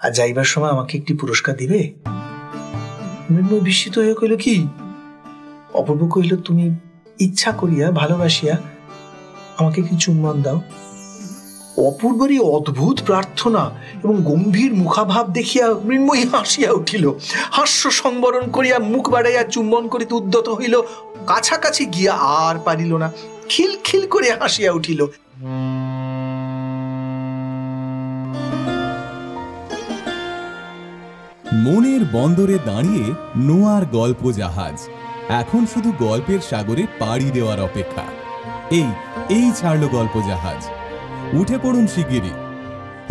আর যাইবার সময় আমাকে একটি পুরস্কার দিবে? মৃন্ময় বিস্মিত হয়ে কইল, কি? অপূর্ব কহিল, তুমি ইচ্ছা করিয়া ভালোবাসিয়া আমাকে কি চুম্বন দাও। অপূর্বের অদ্ভুত প্রার্থনা এবং গম্ভীর মুখাভাব দেখিয়া মৃন্ময়ী হাসিয়া উঠিল। হাস্য সংবরণ করিয়া মুখ বাড়াইয়া চুম্বন করিতে উদ্যত হইল, কাছাকাছি গিয়া আর পারিল না, খিলখিল করে হাসিয়া উঠিল। মনের বন্দরে দাঁড়িয়ে নোয়ার গল্প জাহাজ এখন শুধু গল্পের সাগরে পাড়ি দেওয়ার অপেক্ষা। এই ছাড়ল গল্প জাহাজ। উঠে পড়ুন শিগগিরই।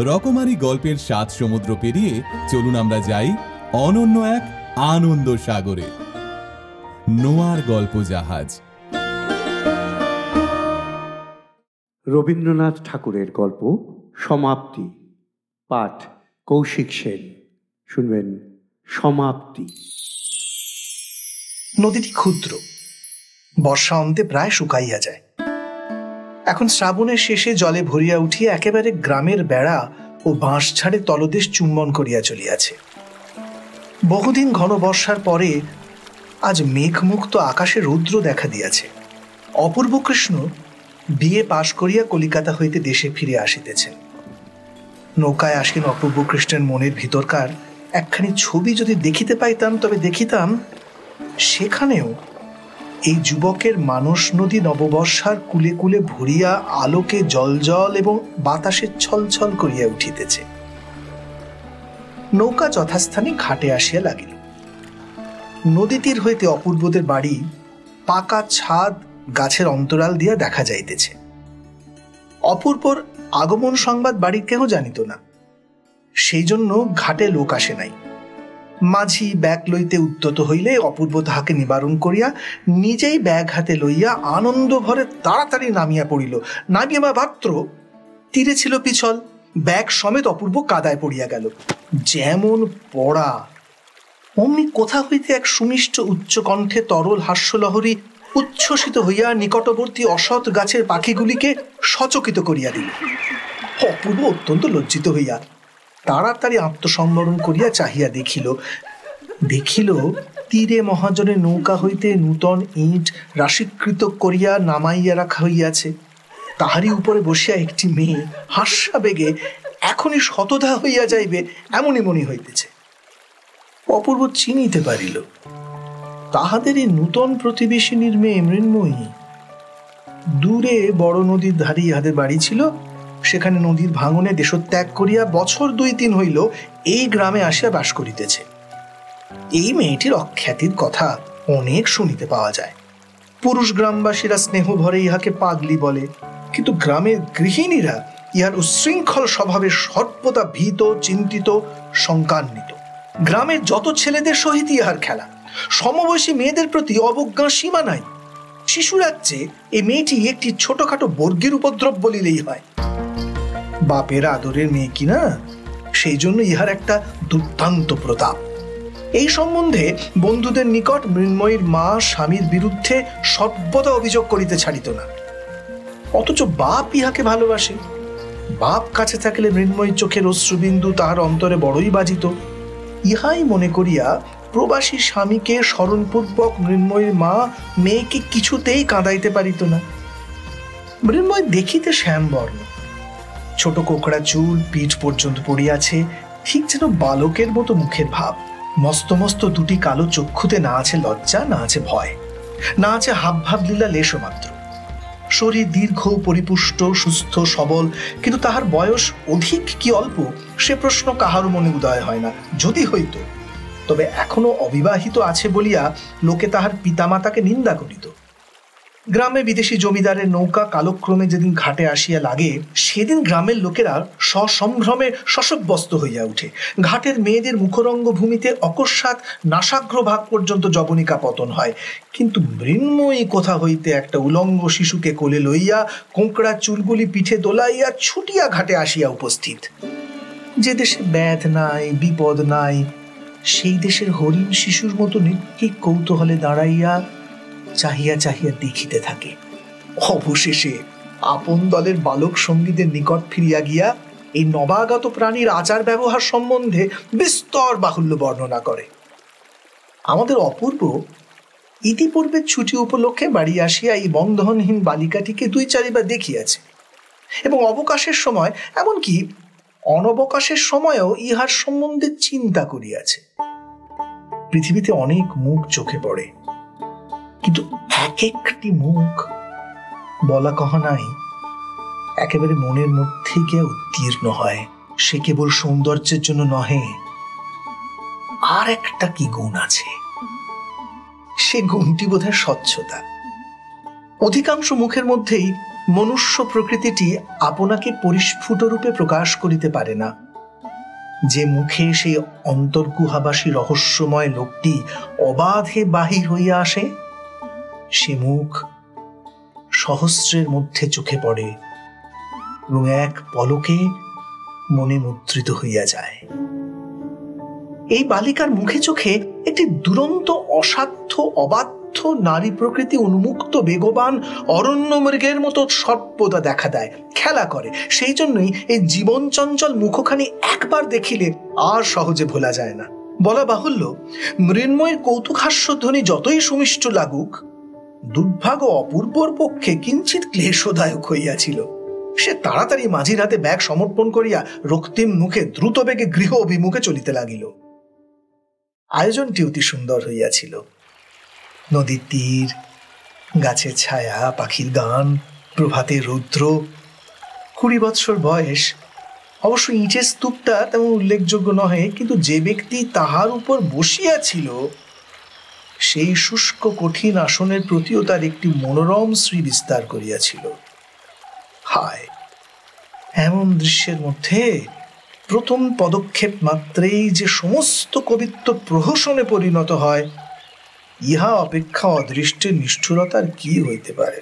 রকমারি গল্পের 7 সমুদ্র পেরিয়ে চলুন আমরা যাই অনন্য এক আনন্দ সাগরে। নোয়ার গল্প জাহাজ। রবীন্দ্রনাথ ঠাকুরের গল্প সমাপ্তি, পাঠ কৌশিক সেন। শুনবেন সমাপ্তি। নদীটি ক্ষুদ্র, বর্ষা অন্তে প্রায় শুকাইয়া যায়। এখন শ্রাবণের শেষে জলে ভরিয়া উঠিয়া একেবারে গ্রামের বেড়া ও বাঁশ ছাড়ে তলদেশ চুম্বন করিয়া চলিয়াছে। বহুদিন ঘন বর্ষার পরে আজ মেঘমুক্ত আকাশে রৌদ্র দেখা দিয়াছে। অপূর্ব কৃষ্ণ বিএ পাশ করিয়া কলিকাতা হইতে দেশে ফিরে আসিতেছেন। নৌকায় আসেন অপূর্ব কৃষ্ণের মনের ভিতরকার একখানি ছবি যদি দেখিতে পাইতাম, তবে দেখিতাম সেখানেও এই যুবকের মানস নদী নববর্ষার কুলে কুলে ভরিয়া আলোকে জলজল এবং বাতাসে ছলছল করিয়া উঠিতেছে। নৌকা যথাস্থানে ঘাটে আসিয়া লাগিল। নদী তীর হইতে অপূর্বদের বাড়ি পাকা ছাদ গাছের অন্তরাল দিয়া দেখা যাইতেছে। অপূর্বর আগমন সংবাদ বাড়ির কেহ জানিত না, সেই জন্য ঘাটে লোক আসে নাই। মাঝি ব্যাগ লইতে উদ্যত হইলে অপূর্ব তাহাকে নিবারণ করিয়া নিজেই ব্যাগ হাতে লইয়া আনন্দ ভরে তাড়াতাড়ি নামিয়া পড়িল। নামিয়া মাত্র তীরে ছিল পিছল, ব্যাগ সমেত অপূর্ব কাদায় পড়িয়া গেল। যেমন পড়া অমনি কোথা হইতে এক সুমিষ্ট উচ্চ কণ্ঠে তরল হাস্যলহরী উচ্ছ্বসিত হইয়া নিকটবর্তী অসৎ গাছের পাখিগুলিকে সচকিত করিয়া দিল। অপূর্ব অত্যন্ত লজ্জিত হইয়া তাড়াতাড়ি আত্মসংবরণ করিয়া চাহিয়া দেখিল তীরে মহাজনের নৌকা হইতে নূতন ইট রাশিকৃত করিয়া নামাইয়া রাখা হইয়াছে। তাহারই উপরে বসিয়া একটি মেয়ে হাস্যাবেগে এখনই শতধা হইয়া যাইবে এমনই মনে হইতেছে। অপূর্ব চিনিতে পারিল তাহাদের এই নূতন প্রতিবেশিনীর মেয়ে মৃন্ময়ী। দূরে বড় নদীর ধারে ইহাদের বাড়ি ছিল। সেখানে নদীর ভাঙনে দেশত্যাগ করিয়া বছর 2-3 হইল এই গ্রামে আসিয়া বাস করিতেছে। এই মেয়েটির অখ্যাতির কথা অনেক শুনিতে পাওয়া যায়। পুরুষ গ্রামবাসীরা স্নেহ ভরে ইহাকে পাগলি বলে, কিন্তু গ্রামের গৃহিণীরা ইহার উচ্ছৃঙ্খল স্বভাবে সর্বদা ভীত, চিন্তিত, শঙ্কান্বিত। গ্রামের যত ছেলেদের সহিত ইহার খেলা, সমবয়সী মেয়েদের প্রতি অবজ্ঞা সীমা নাই। শিশুরাজ্যে এই মেয়েটি একটি ছোটখাটো বর্গের উপদ্রব বলিলেই হয়। বাপের আদরের মেয়ে কিনা, সেই জন্য ইহার একটা দুর্দান্ত প্রতাপ। এই সম্বন্ধে বন্ধুদের নিকট মৃন্ময়ীর মা স্বামীর বিরুদ্ধে সর্বদা অভিযোগ করিতে ছাড়িত না। অথচ বাপ ইহাকে ভালোবাসে। বাপ কাছে থাকলে মৃন্ময়ীর চোখের অশ্রুবিন্দু তাহার অন্তরে বড়ই বাজিত। ইহাই মনে করিয়া প্রবাসী স্বামীকে স্মরণপূর্বক মৃন্ময়ীর মা মেয়েকে কিছুতেই কাঁদাইতে পারিত না। মৃন্ময় দেখিতে শ্যামবর্ণ, ছোট কোকড়া চুল পিঠ পর্যন্ত পড়িয়াছে, ঠিক যেন বালকের মতো মুখের ভাব। মস্ত মস্ত দুটি কালো চক্ষুতে না আছে লজ্জা, না আছে ভয়, না আছে হাবভাব লীলা লেশো মাত্র। শরীর দীর্ঘ, পরিপুষ্ট, সুস্থ, সবল, কিন্তু তাহার বয়স অধিক কি অল্প সে প্রশ্ন কাহারও মনে উদয় হয় না। যদি হইত তবে এখনো অবিবাহিত আছে বলিয়া লোকে তাহার পিতামাতাকে নিন্দা করিত। গ্রামে বিদেশি জমিদারের নৌকা কালক্রমে যেদিন ঘাটে আসিয়া লাগে, সেদিন গ্রামের লোকেরা সসম্ভ্রমে শশব্যস্ত হইয়া উঠে। ঘাটের মেয়েদের মুখরঙ্গ ভূমিতে অকস্মাৎ নাসাগ্র ভাগ পর্যন্ত যবনিকা পতন হয়। কিন্তু মৃন্ময়ী কোথা হইতে একটা উলঙ্গ শিশুকে কোলে লইয়া কোঁকড়া চুলগুলি পিঠে দোলাইয়া ছুটিয়া ঘাটে আসিয়া উপস্থিত। যে দেশে ব্যাধ নাই, বিপদ নাই, সেই দেশের হরিণ শিশুর মতো নির্ভীক কৌতূহলে দাঁড়াইয়া চাহিয়া চাহিয়া দেখিতে থাকে। অবশেষে আপন দলের বালক সঙ্গীদের নিকট ফিরিয়া গিয়া এই নবাগত প্রাণীর আচার ব্যবহার সম্বন্ধে বিস্তর বাহুল্য বর্ণনা করে। আমাদের অপূর্ব ইতিপূর্বে ছুটি উপলক্ষে বাড়ি আসিয়া এই বন্ধনহীন বালিকাটিকে 2-4 বার দেখিয়াছে এবং অবকাশের সময়, এমনকি অনবকাশের সময়ও ইহার সম্বন্ধে চিন্তা করিয়াছে। পৃথিবীতে অনেক মুখ চোখে পড়ে, কিন্তু এক একটি মুখ বলা কহা নাই একেবারে মনের মধ্যে গিয়ে উত্তীর্ণ হয়। সে কেবল সৌন্দর্যের জন্য নহে, আর একটা কি গুণ আছে, সে গুণটি বোধহয় স্বচ্ছতা। অধিকাংশ মুখের মধ্যেই মনুষ্য প্রকৃতিটি আপনাকে পরিস্ফুট রূপে প্রকাশ করিতে পারে না। যে মুখে সেই অন্তর্গুহাবাসী রহস্যময় লোকটি অবাধে বাহির হইয়া আসে, সে মুখ সহস্রের মধ্যে চোখে পড়ে এবং এক পলকে মনে মুদ্রিত হইয়া যায়। এই বালিকার মুখে চোখে একটি দুরন্ত অসাধ্য অবাধ্য নারী প্রকৃতি উন্মুক্ত বেগবান অরণ্য মৃগের মতো সর্বদা দেখা দেয়, খেলা করে। সেই জন্যই এই জীবন চঞ্চল মুখখানি একবার দেখিলে আর সহজে ভোলা যায় না। বলা বাহুল্য, মৃন্ময়ের কৌতুকহাস্য ধ্বনি যতই সুমিষ্ট লাগুক, দুর্ভাগ্য অপূর্বর পক্ষে কিঞ্চিত ক্লেশদায়ক হইয়াছিল। সে তাড়াতাড়ি মাঝির হাতে ব্যাগ সমর্পণ করিয়া রক্তিম মুখে দ্রুত বেগে গৃহ অভিমুখে চলিতে লাগিল। আয়োজনটি অতি সুন্দর হইয়াছিল। নদীর তীর, গাছের ছায়া, পাখির গান, প্রভাতের রৌদ্র। 20 বৎসর বয়স, অবশ্য ইটের স্তূপটা তেমন উল্লেখযোগ্য নহে, কিন্তু যে ব্যক্তি তাহার উপর বসিয়াছিল সেই শুষ্ক কঠিন আসনের প্রতিও তার একটি মনোরম শ্রী বিস্তার করিয়াছিল। হায়, এমন দৃশ্যের মধ্যে প্রথম পদক্ষেপ মাত্রেই যে সমস্ত কবিত্ব প্রহসনে পরিণত হয়, ইহা অপেক্ষা অদৃষ্টের নিষ্ঠুরতার কি হইতে পারে।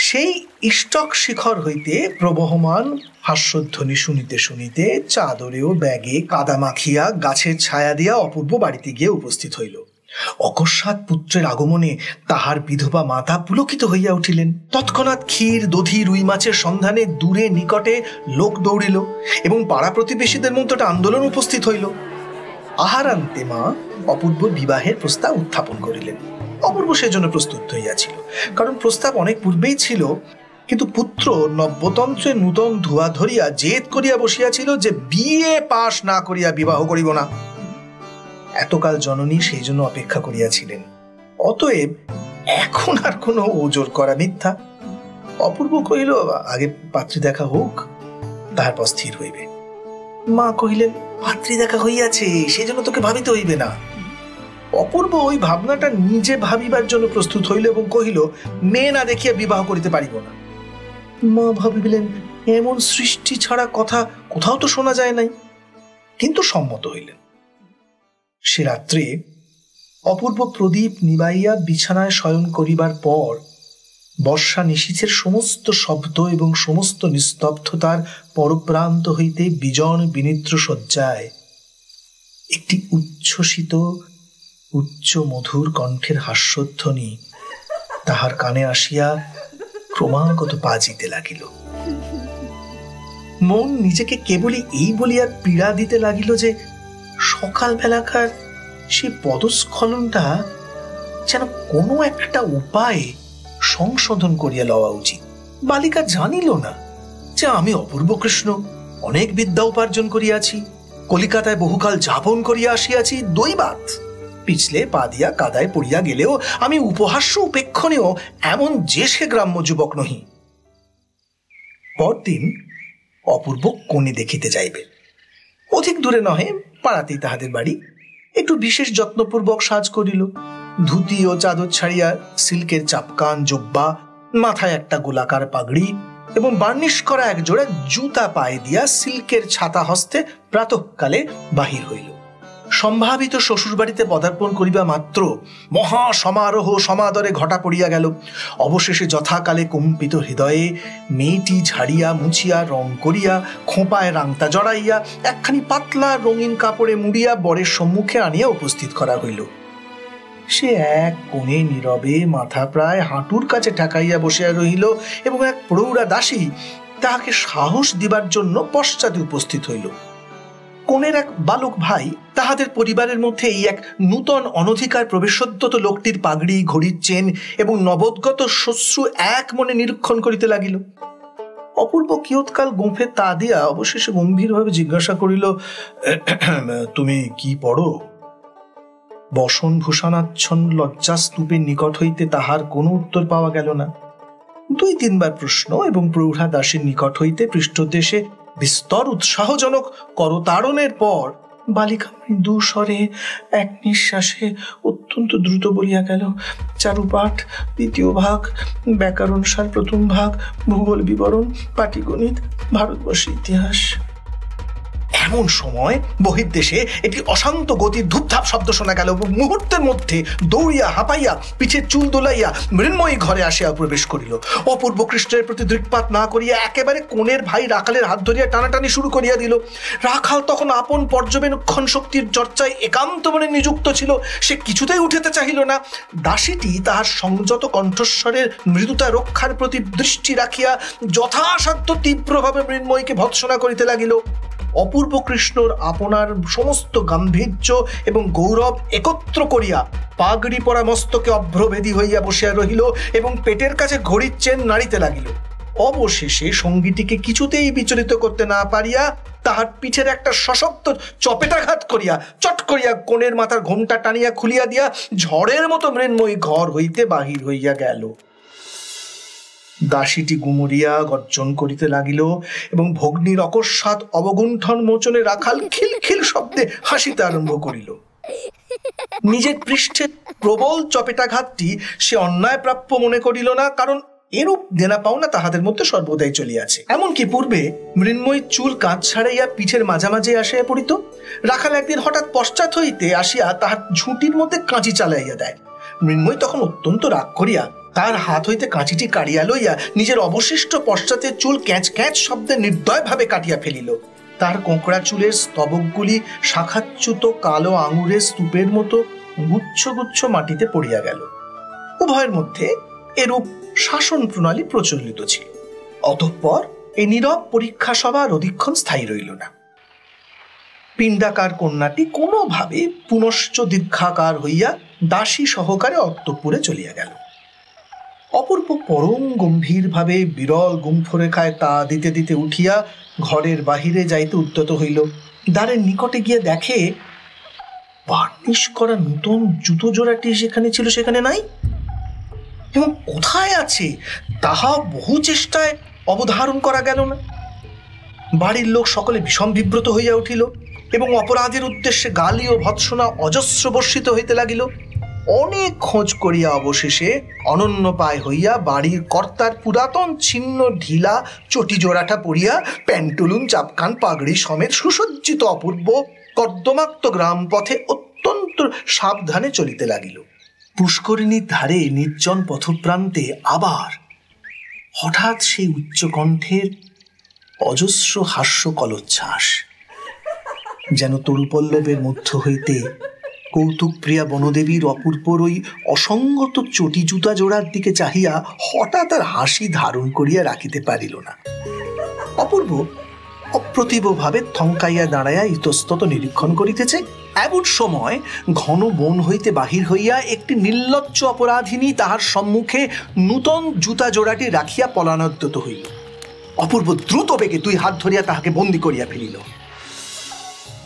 সেই ইষ্টক শিখর হইতে প্রবহমান হাস্যধ্বনি শুনিতে শুনিতে চাদরে ও ব্যাগে কাদা মাখিয়া গাছের ছায়া দিয়া অপূর্ব বাড়িতে গিয়ে উপস্থিত হইল। অকস্মাৎ পুত্রের আগমনে তাহার বিধবা মাতা পুলকিত হইয়া উঠিলেন। তৎক্ষণাৎ ক্ষীর, দধি, রুই মাছের সন্ধানে দূরে নিকটে লোক দৌড়িল এবং পাড়া প্রতিবেশীদের মধ্যে একটা আন্দোলন উপস্থিত হইল। আহারান্তে মা অপূর্ব বিবাহের প্রস্তাব উত্থাপন করিলেন। অপূর্ব সেজন্য প্রস্তুত হইয়াছিল, কারণ প্রস্তাব অনেক পূর্বেই ছিল, কিন্তু পুত্র নব্যতন্ত্রের নূতন ধোয়া ধরিয়া জেদ করিয়া বসিয়াছিল যে বিয়ে পাশ না করিয়া বিবাহ করিব না। এতকাল জননী সেই জন্য অপেক্ষা করিয়াছিলেন। অতএব এখন আর কোনো ওজোর করা মিথ্যা। অপূর্ব কহিল, আগে পাত্রী দেখা হোক, তারপর স্থির হইবে। মা কহিলেন, পাত্রী দেখা হইয়াছে, সেই জন্য তোকে ভাবিতে হইবে না। অপূর্ব ওই ভাবনাটা নিজে ভাবিবার জন্য প্রস্তুত হইল এবং কহিল, মেয়ে না দেখিয়া বিবাহ করিতে পারিব না। মা ভাবিলেন, এমন সৃষ্টি ছাড়া কথা কোথাও তো শোনা যায় নাই, কিন্তু সম্মত হইলেন। সে রাত্রে অপূর্ব প্রদীপ নিবাইয়া বিছানায় শয়ন করিবার পর বর্ষা নিশীথের সমস্ত শব্দ এবং সমস্ত নিস্তব্ধতার পরপ্রান্ত হইতে বিজন বিনিদ্র শয্যায় একটি উচ্ছ্বসিত উচ্চ মধুর কণ্ঠের হাস্যধ্বনি তাহার কানে আসিয়া ক্রমাগত বাজিতে লাগিল। মন নিজেকে কেবলই এই বলিয়া পীড়া দিতে লাগিল যে সকাল বেলাকার সে পদস্খলনটা যেন কোনো একটা উপায়ে সংশোধন করিয়া লওয়া উচিত। বালিকা জানিল না যে আমি অপূর্ব কৃষ্ণ অনেক বিদ্যা উপার্জন করিয়াছি, কলিকাতায় বহুকাল যাপন করিয়া আসিয়াছি। দৈবাত পিছলে পা দিয়া কাদায় পড়িয়া গেলেও আমি উপহাস্য উপেক্ষণীয় এমন যে সে গ্রাম্য যুবক নহি। পরদিন অপূর্ব কনে দেখিতে যাইবে। অধিক দূরে নহে, পাড়াতেই তাহাদের বাড়ি। একটু বিশেষ যত্নপূর্বক সাজ করিল। ধুতি ও চাদর ছাড়িয়া সিল্কের চাপকান জব্বা, মাথায় একটা গোলাকার পাগড়ি এবং বার্নিশ করা এক জোড়া জুতা পায়ে দিয়া সিল্কের ছাতা হস্তে প্রাতঃকালে বাহির হইল। সম্ভাবিত শ্বশুর বাড়িতে পদার্পণ করিবা মাত্র মহা সমারোহ সমাদরে ঘটা পড়িয়া গেল। অবশেষে যথাকালে কম্পিত হৃদয়ে মেয়েটি ঝাড়িয়া মুছিয়া রং করিয়া খোঁপায় রাংতা জড়াইয়া একখানি পাতলা রঙিন কাপড়ে মুড়িয়া বরের সম্মুখে আনিয়া উপস্থিত করা হইল। সে এক কোণে নীরবে মাথা প্রায় হাঁটুর কাছে ঠেকাইয়া বসিয়া রহিল এবং এক প্রৌঢ়া দাসী তাহাকে সাহস দিবার জন্য পশ্চাতে উপস্থিত হইল। কোনের এক বালক ভাই তাহাদের পরিবারের মধ্যে এই এক নূতন অনধিকার প্রবেশোদ্যত লোকটির পাগড়ি, ঘড়ির চেন এবং নবদ্গত শ্বশ্রু এক মনে নিরীক্ষণ করিতে লাগিল। অপূর্ব কিয়ৎকাল গুঁফে তা দিয়া অবশেষে গম্ভীরভাবে জিজ্ঞাসা করিল, তুমি কি পড়ো? বসন ভূষণাচ্ছন্ন লজ্জাস্তূপের নিকট হইতে তাহার কোনো উত্তর পাওয়া গেল না। 2-3 বার প্রশ্ন এবং প্রৌঢ়া দাসীর নিকট হইতে পৃষ্ঠদেশে বিস্তর উৎসাহজনক করতাড়নের পর বালিকা মৃদু স্বরে এক নিঃশ্বাসে অত্যন্ত দ্রুত বলিয়া গেল, চারুপাঠ 2য় ভাগ, ব্যাকরণ সার 1ম ভাগ, ভূগোল বিবরণ, পাটিগণিত, ভারতবর্ষের ইতিহাস। এমন সময় বহির্দেশে একটি অশান্ত গতির ধূপধাপ শব্দ শোনা গেল। মুহূর্তের মধ্যে দৌড়িয়া হাঁপাইয়া পিঠের চুল দোলাইয়া মৃন্ময়ী ঘরে আসিয়া প্রবেশ করিল। অপূর্ব কৃষ্ণের প্রতি দৃকপাত না করিয়া একেবারে কোণের ভাই রাখালের হাত ধরিয়া টানাটানি শুরু করিয়া দিল। রাখাল তখন আপন পর্যবেক্ষণ শক্তির চর্চায় একান্ত মনে নিযুক্ত ছিল, সে কিছুতেই উঠিতে চাহিল না। দাসীটি তাহার সংযত কণ্ঠস্বরের মৃদুতা রক্ষার প্রতি দৃষ্টি রাখিয়া যথাসাধ্য তীব্রভাবে মৃন্ময়ীকে ভৎসনা করিতে লাগিল। অপূর্ব কৃষ্ণর আপনার সমস্ত গাম্ভীর্য এবং গৌরব একত্র করিয়া পাগড়ি পরা মস্তকে অভ্রভেদী হইয়া বসিয়া রহিল এবং পেটের কাছে ঘড়ির চেন নাড়িতে লাগিল। অবশেষে সঙ্গীটিকে কিছুতেই বিচলিত করতে না পারিয়া তাহার পিঠের একটা সশক্ত চপেটাঘাত করিয়া চট করিয়া কোণের মাথার ঘোমটা টানিয়া খুলিয়া দিয়া ঝড়ের মতো মৃন্ময়ী ঘর হইতে বাহির হইয়া গেল। দাসীটি গুমরিয়া গর্জন করিতে লাগিল এবং ভগ্নীর অকস্মাৎ অবগুণ্ঠন মোচনে রাখাল খিলখিল শব্দে হাসিতে আরম্ভ করিল। নিজের পৃষ্ঠে প্রবল চপেটাঘাতটি সে অন্যায় প্রাপ্য মনে করিল না, কারণ এরূপ দেনা পাওনা তাহাদের মধ্যে সর্বদাই চলিয়াছে। এমনকি পূর্বে মৃন্ময়ীর চুল কাঁচ ছাড়াইয়া পিঠের মাঝামাঝি আসিয়া পড়িত। রাখাল একদিন হঠাৎ পশ্চাৎ হইতে আসিয়া তাহার ঝুঁটির মধ্যে কাঁচি চালাইয়া দেয়। মৃন্ময়ী তখন অত্যন্ত রাগ করিয়া তার হাত হইতে কাঁচিটি কাড়িয়া লইয়া নিজের অবশিষ্ট পশ্চাতের চুল ক্যাঁচ ক্যাঁচ শব্দে নির্দয়ভাবে কাটিয়া ফেলিল। তার কোঁকড়া চুলের স্তবকগুলি শাখাচ্যুত কালো আঙুরের স্তূপের মতো গুচ্ছ গুচ্ছ মাটিতে পড়িয়া গেল। উভয়ের মধ্যে এরূপ শাসন প্রণালী প্রচলিত ছিল। অতঃপর এই নীরব পরীক্ষা সভা আর অধিকক্ষণ স্থায়ী রইল না। পিণ্ডাকার কন্যাটি কোনোভাবে পুনশ্চ দীর্ঘাকার হইয়া দাসী সহকারে অন্তঃপুরে চলিয়া গেল। অপূর্ব পরম গম্ভীরভাবে বিরল গুম্ফরেখায় তা দিতে দিতে উঠিয়া ঘরের বাহিরে যাইতে উদ্যত হইল। দ্বারের নিকটে গিয়ে দেখে বার্নিশ করা নূতন জুতো জোড়াটি যেখানে ছিল সেখানে নাই, এবং কোথায় আছে তাহা বহু চেষ্টায় অবধারণ করা গেল না। বাড়ির লোক সকলে বিষম বিব্রত হইয়া উঠিল এবং অপরাধের উদ্দেশ্যে গালি ও ভৎসনা অজস্র বর্ষিত হইতে লাগিল। অনেক খোঁজ করিয়া অবশেষে অনন্য পায় হইয়া বাড়ির কর্তার পুরাতন ছিন্ন ঢিলা চটি জোড়াটা পরিয়া প্যান্টুলুন চাপকান পাগড়ি সমেত সুসজ্জিত অপূর্ব কর্দমাক্ত গ্রাম পথে অত্যন্ত সাবধানে চলিতে লাগিল। পুষ্করিণীর ধারে নির্জন পথপ্রান্তে আবার হঠাৎ সেই উচ্চকণ্ঠের অজস্র হাস্য কলোচ্ছ্বাস, যেন তরুপল্লবের মধ্য হইতে কৌতুকপ্রিয়া বনদেবীর অপূর্বর ওই অসঙ্গত চটি জুতা জোড়ার দিকে চাহিয়া হঠাৎ আর হাসি ধারণ করিয়া রাখিতে পারিল না। অপূর্ব অপ্রতিভভাবে থমকাইয়া দাঁড়াইয়া ইতস্তত নিরীক্ষণ করিতেছে। এমন সময় ঘন বন হইতে বাহির হইয়া একটি নির্লজ্জ অপরাধিনী তাহার সম্মুখে নূতন জুতা জোড়াটি রাখিয়া পলানোদ্যত হইল। অপূর্ব দ্রুত বেগে 2 হাত ধরিয়া তাহাকে বন্দী করিয়া ফেলিল।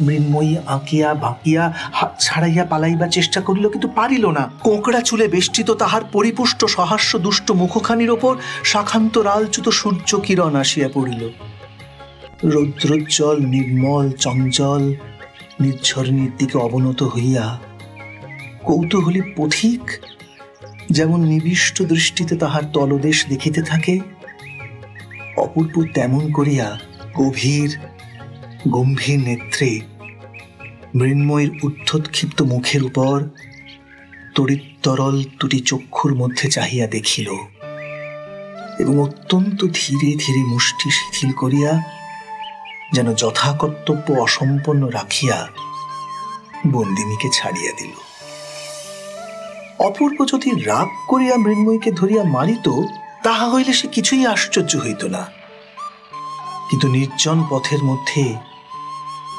মৃন্ময়ী আঁকিয়া বাঁকিয়া হাত ছাড়াইয়া পালাইবার চেষ্টা করিল, কিন্তু পারিল না। কোঁকড়া চুলে বেষ্টিত তাহার পরিপুষ্ট সহাস্য দুষ্ট মুখখানির ওপর শাখান্ত লালচ্যুত সূর্য কিরণ আসিয়া পড়িল। রৌদ্রোজ্জ্বল নির্মল চঞ্চল নির্ঝরণীর দিকে অবনত হইয়া কৌতূহলী পথিক যেমন নিবিষ্ট দৃষ্টিতে তাহার তলদেশ দেখিতে থাকে, অপূর্ব তেমন করিয়া গভীর গম্ভীর নেত্রে মৃন্ময়ীর উদ্ধতক্ষিপ্ত মুখের উপর তড়িৎতরল 2টি চক্ষুর মধ্যে চাহিয়া দেখিল এবং অত্যন্ত ধীরে ধীরে মুষ্টি শিথিল করিয়া যেন যথাকর্তব্য অসম্পন্ন রাখিয়া বন্দিনীকে ছাড়িয়া দিল। অপূর্ব যদি রাগ করিয়া মৃন্ময়ীকে ধরিয়া মারিত, তাহা হইলে সে কিছুই আশ্চর্য হইত না। কিন্তু নির্জন পথের মধ্যে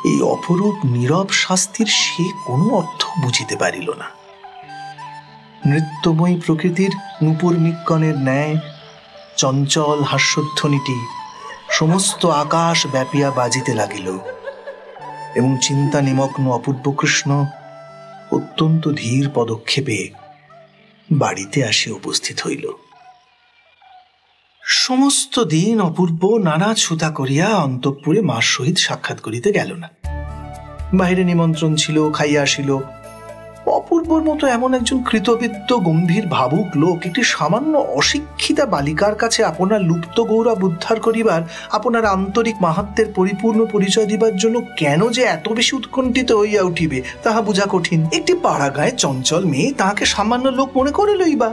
এই অপরূপ নীরব শাস্তির সে কোনো অর্থ বুঝিতে পারিল না। নৃত্যময়ী প্রকৃতির নূপুর নিক্কণের ন্যায় চঞ্চল হাস্যধ্বনিটি সমস্ত আকাশ ব্যাপিয়া বাজিতে লাগিল এবং চিন্তা নিমগ্ন অপূর্ব কৃষ্ণ অত্যন্ত ধীর পদক্ষেপে বাড়িতে আসে উপস্থিত হইল। সমস্ত দিন অপূর্ব নানা ছুতা করিয়া অন্তঃপুরে মার সহিত সাক্ষাৎ করিতে গেল না। বাহিরে নিমন্ত্রণ ছিল, খাইয়া আসিল। অপূর্বর মতো এমন একজন কৃতবিদ্য গম্ভীর ভাবুক লোক একটি সামান্য অশিক্ষিতা বালিকার কাছে আপনার লুপ্ত গৌরব উদ্ধার করিবার, আপনার আন্তরিক মাহাত্ম্যের পরিপূর্ণ পরিচয় দিবার জন্য কেন যে এত বেশি উৎকণ্ঠিত হইয়া উঠিবে তাহা বুঝা কঠিন। একটি পাড়া গায়ে চঞ্চল মেয়ে তাহাকে সামান্য লোক মনে করিলই বা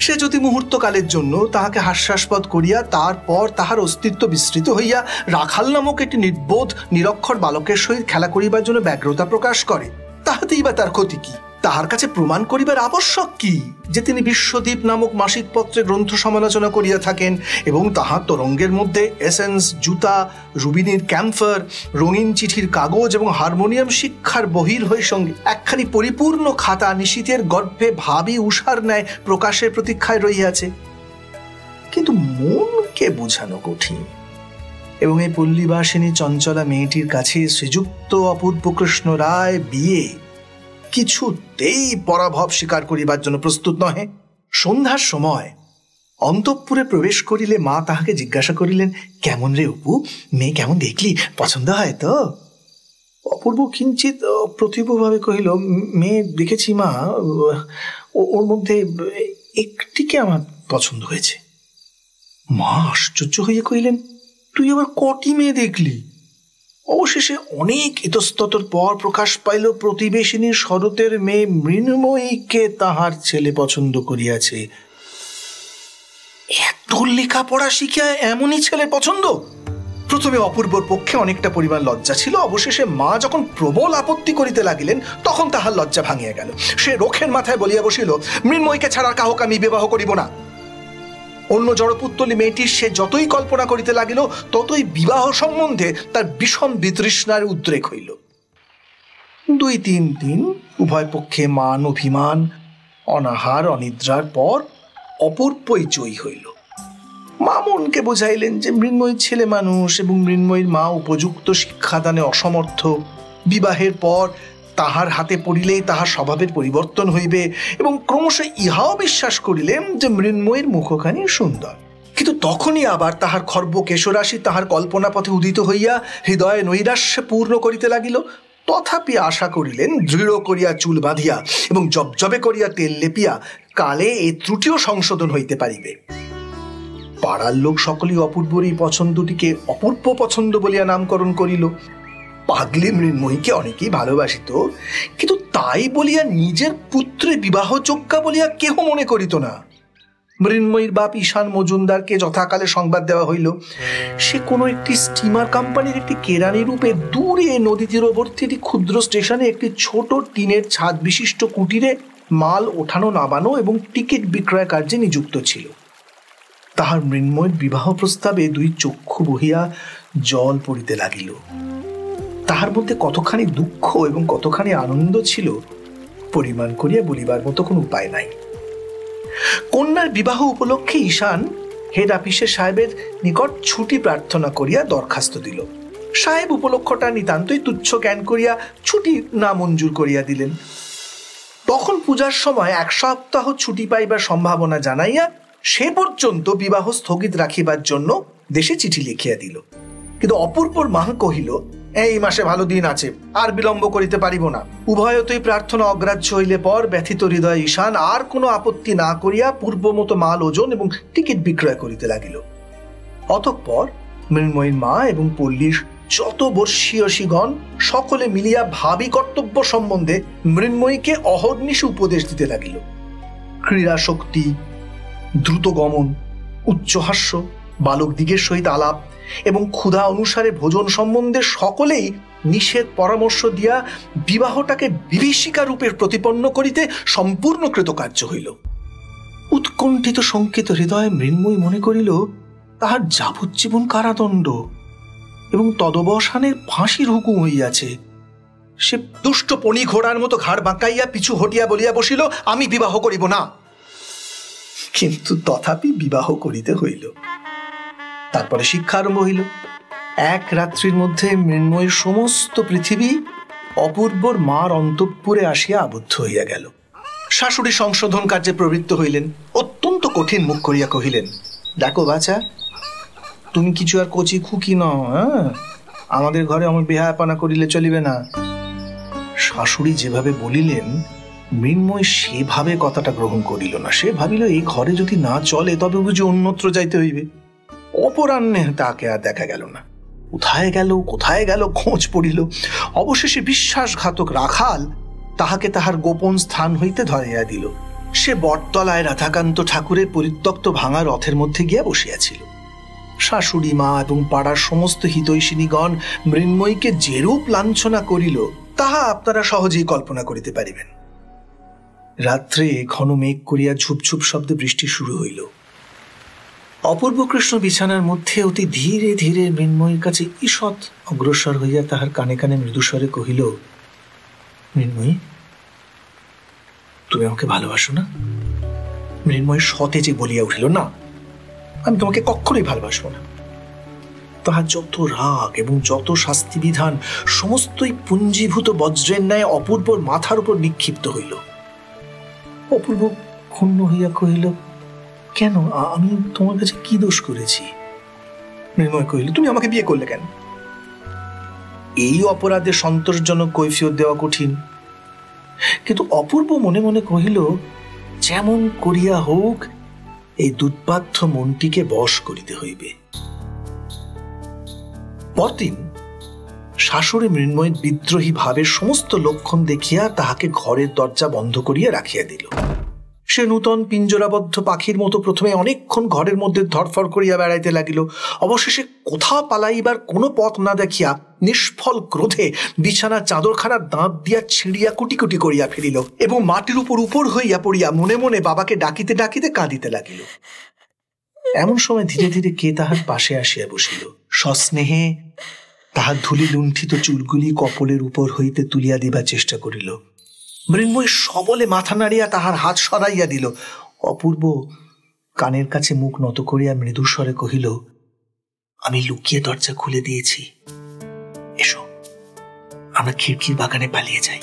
সে যদি মুহূর্তকালের জন্য তাহাকে হাস্যাস্পদ করিয়া তারপর তাহার অস্তিত্ব বিস্তৃত হইয়া রাখাল নামক একটি নির্বোধ নিরক্ষর বালকের সহিত খেলা করিবার জন্য ব্যগ্রতা প্রকাশ করে, তাহাতেই বা তার ক্ষতি কি? তাহার কাছে প্রমাণ করিবার আবশ্যক কি যে তিনি বিশ্বদ্বীপ নামক মাসিক পত্রে গ্রন্থ সমালোচনা করিয়া থাকেন এবং তাহার তরঙ্গের মধ্যে এসেন্স, জুতা, রুবিনির ক্যাম্ফার, রঙিন চিঠির কাগজ এবং হারমোনিয়াম শিক্ষার বহির্ভূ সঙ্গে একখানি পরিপূর্ণ খাতা নিশীথের গর্ভে ভাবি উষার ন্যায় প্রকাশের প্রতীক্ষায় রহিয়াছে। কিন্তু মনকে বোঝানো কঠিন এবং এই পল্লীবাসিনী চঞ্চলা মেয়েটির কাছে শ্রীযুক্ত অপূর্ব কৃষ্ণ রায় বিয়ে কিছুতেই পরাভব স্বীকার করিবার জন্য প্রস্তুত নহে। সন্ধ্যার সময় অন্তঃপুরে প্রবেশ করিলে মা তাহাকে জিজ্ঞাসা করিলেন, কেমন রে অপু, মেয়ে কেমন দেখলি, পছন্দ হয় তো? অপূর্ব কিঞ্চিত প্রতিভভাবে কহিল, মেয়ে দেখেছি মা, ওর মধ্যে একটিকে আমার পছন্দ হয়েছে। মা আশ্চর্য হইয়া কহিলেন, তুই আবার কটি মেয়ে দেখলি? অবশেষে অনেক ইতস্ততর পর প্রকাশ পাইল প্রতিবেশিনীর শরতের মেয়ে মৃন্ময়ীকে তাহার ছেলে পছন্দ করিয়াছে। এত লেখাপড়া শিখিয়া এমনই ছেলের পছন্দ? প্রথমে অপূর্বর পক্ষে অনেকটা পরিমাণ লজ্জা ছিল, অবশেষে মা যখন প্রবল আপত্তি করিতে লাগিলেন তখন তাহার লজ্জা ভাঙিয়া গেল। সে রোখের মাথায় বলিয়া বসিল, মৃন্ময়ীকে ছাড়া কাহকে আমি বিবাহ করিব না। অন্য জড়পুত্তলী মেয়েটির সে যতই কল্পনা করিতে লাগিল ততই বিবাহ সম্বন্ধে তার বিষম বিতৃষ্ণার উদ্রেক হইল। 2-3 দিন উভয় পক্ষে মান অভিমান, অনাহার অনিদ্রার পর অপূর্বই জয়ী হইল। মা মনকে বোঝাইলেন যে মৃন্ময়ী ছেলে মানুষ এবং মৃন্ময়ীর মা উপযুক্ত শিক্ষাদানে অসমর্থ। বিবাহের পর তাহার হাতে পড়িলেই তাহার স্বভাবের পরিবর্তন হইবে এবং ক্রমশ ইহাও বিশ্বাস করিলেন যে মৃন্ময়ীর মুখখানি সুন্দর। কিন্তু তখনই আবার তাহার খর্ব কেশরাশি তাহার কল্পনা পথে উদিত হইয়া হৃদয়ে নৈরাশ্যে পূর্ণ করিতে লাগিল। তথাপি আশা করিলেন দৃঢ় করিয়া চুল বাঁধিয়া এবং জবজবে করিয়া তেল লেপিয়া কালে এই ত্রুটিও সংশোধন হইতে পারিবে। পাড়ার লোক সকলেই অপূর্বর এই পছন্দটিকে অপূর্ব পছন্দ বলিয়া নামকরণ করিল। পাগলি মৃন্ময়ীকে অনেকেই ভালোবাসিত, কিন্তু তাই বলিয়া নিজের পুত্রে বিবাহযোগ্যা বলিয়া কেহ মনে করিত না। মৃন্ময়ীর বাপ ঈশান মজুমদারকে যথাকালে সংবাদ দেওয়া হইল। সে কোনো একটি স্টিমার কোম্পানির একটি কেরানি রূপে দূরে নদী তীরবর্তী একটি ক্ষুদ্র স্টেশনে একটি ছোট টিনের ছাদ বিশিষ্ট কুটিরে মাল ওঠানো নামানো এবং টিকিট বিক্রয় কার্যে নিযুক্ত ছিল। তাহার মৃন্ময়ের বিবাহ প্রস্তাবে 2 চক্ষু বহিয়া জল পড়িতে লাগিল। তাহার মধ্যে কতখানি দুঃখ এবং কতখানি আনন্দ ছিল পরিমাণ করিয়া বলিবার মতো কোনো উপায় নাই। কন্যার বিবাহ উপলক্ষে ঈশান হেড অফিসের সাহেবের নিকট ছুটি প্রার্থনা করিয়া দরখাস্ত দিল। সাহেব উপলক্ষটা নিতান্তই তুচ্ছ জ্ঞান করিয়া ছুটি না মঞ্জুর করিয়া দিলেন। তখন পূজার সময় 1 সপ্তাহ ছুটি পাইবার সম্ভাবনা জানাইয়া সে পর্যন্ত বিবাহ স্থগিত রাখিবার জন্য দেশে চিঠি লিখিয়া দিল। কিন্তু অপূর্বর মা কহিল, এই মাসে ভালো দিন আছে, আর বিলম্ব করিতে পারিব না। উভয়তই প্রার্থনা অগ্রাহ্য হইলে পর ব্যথিত হৃদয় ঈশান আর কোনো আপত্তি না করিয়া পূর্বমতো মাল ওজন এবং টিকিট বিক্রয় করিতে লাগিল। অতঃপর মৃন্ময়ীর মা এবং পল্লীর যত বর্ষীয়সীগণ সকলে মিলিয়া ভাবী কর্তব্য সম্বন্ধে মৃন্ময়ীকে অহর্নিশি উপদেশ দিতে লাগিল। ক্রীড়া শক্তি, দ্রুত গমন, উচ্চহাস্য, বালকদিগের সহিত আলাপ এবং ক্ষুধা অনুসারে ভোজন সম্বন্ধে সকলেই নিষেধ পরামর্শ দিয়া বিবাহটাকে বিভীষিকা রূপে প্রতিপন্ন করিতে সম্পূর্ণ কৃতকার্য হইল। উৎকণ্ঠিত শঙ্কিত হৃদয়ে মৃন্ময়ী মনে করিল তাহার যাবজ্জীবন কারাদণ্ড এবং তদবসানের ফাঁসির হুকুম হইয়াছে। সে দুষ্ট পণি ঘোড়ার মতো ঘাড় বাঁকাইয়া পিছু হটিয়া বলিয়া বসিল, আমি বিবাহ করিব না। কিন্তু তথাপি বিবাহ করিতে হইল। তারপরে শিক্ষা আরম্ভ হইল। এক রাত্রির মধ্যে মৃন্ময়ের সমস্ত পৃথিবী অপূর্বর মার অন্তঃপুরে আসিয়া আবদ্ধ হইয়া গেল। শাশুড়ি সংশোধন কার্যে প্রবৃত্ত হইলেন। অত্যন্ত কঠিন মুখ করিয়া কহিলেন, দেখো বাছা, তুমি কিছু আর কচি খুকি নও, হ্যাঁ? আমাদের ঘরে আমার বেহায়াপনা করিলে চলিবে না। শাশুড়ি যেভাবে বলিলেন, মৃন্ময় সেভাবে কথাটা গ্রহণ করিল না। সে ভাবিল, এই ঘরে যদি না চলে তবে বুঝি অন্যত্র যাইতে হইবে। অপরাহ্নে তাকে আর দেখা গেল না। কোথায় গেল খোঁজ পড়িল। অবশেষে বিশ্বাসঘাতক রাখাল তাহাকে তাহার গোপন স্থান হইতে ধরাইয়া দিল। সে বটতলায় রাধাকান্ত ঠাকুরের পরিত্যক্ত ভাঙা রথের মধ্যে গিয়া বসিয়াছিল। শাশুড়ি মা এবং পাড়ার সমস্ত হিতৈষিণীগণ মৃন্ময়ীকে যেরূপ লাঞ্ছনা করিল তাহা আপনারা সহজেই কল্পনা করিতে পারিবেন। রাত্রে ঘন মেঘ করিয়া ঝুপঝুপ শব্দে বৃষ্টি শুরু হইল। অপূর্ব কৃষ্ণ বিছানার মধ্যে অতি ধীরে ধীরে মৃন্ময়ীর কাছে ঈষৎ অগ্রসর হইয়া তাহার কানে কানে মৃদুস্বরে কহিল, মৃন্ময়ী, তুমি আমাকে ভালোবাসো না? মৃন্ময়ী সতেজে বলিয়া উঠিল, না, আমি তোমাকে কখনোই ভালোবাসবো না। তাহার যত রাগ এবং যত শাস্তি বিধান সমস্তই পুঞ্জীভূত বজ্রের ন্যায় অপূর্বর মাথার উপর নিক্ষিপ্ত হইল। অপূর্ব ক্ষুণ্ণ হইয়া কহিল, কেন? আমি তোমার কাছে কি দোষ করেছি? মৃন্ময় কহিল, তুমি আমাকে বিয়ে করলে কেন? এই অপরাধে সন্তোষজনক কৈফিয়ত দেওয়া কঠিন। কিন্তু অপূর্ব মনে মনে কহিল, যেমন করিয়া হোক এই দুর্বাধ্য মনটিকে বশ করিতে হইবে। পরদিন শাশুড়ি মৃন্ময়ের বিদ্রোহী ভাবের সমস্ত লক্ষণ দেখিয়া তাহাকে ঘরের দরজা বন্ধ করিয়া রাখিয়া দিল। সে নূতন পিঞ্জরাবদ্ধ পাখির মতো প্রথমে অনেকক্ষণ ঘরের মধ্যে ধরফর করিয়া বেড়াইতে লাগিল। অবশেষে কোথাও পালাইবার কোনো পথ না দেখিয়া নিষ্ফল ক্রোধে বিছানা চাদরখানার দাঁত দিয়া ছিঁড়িয়া কুটি কুটি করিয়া ফিরিল এবং মাটির উপর হইয়া পড়িয়া মনে মনে বাবাকে ডাকিতে ডাকিতে কাঁদিতে লাগিল। এমন সময় ধীরে ধীরে কে তাহার পাশে আসিয়া বসিল। সস্নেহে তাহার ধূলি লুণ্ঠিত চুলগুলি কপলের উপর হইতে তুলিয়া দিবার চেষ্টা করিল। মৃন্ময় সবলে মাথা নাড়িয়া তাহার হাত সরাইয়া দিল। অপূর্ব কানের কাছে মুখ নত করিয়া মৃদুস্বরে কহিল, আমি লুকিয়ে দরজা খুলে দিয়েছি, এসো আমরা খিড়কির বাগানে পালিয়ে যাই।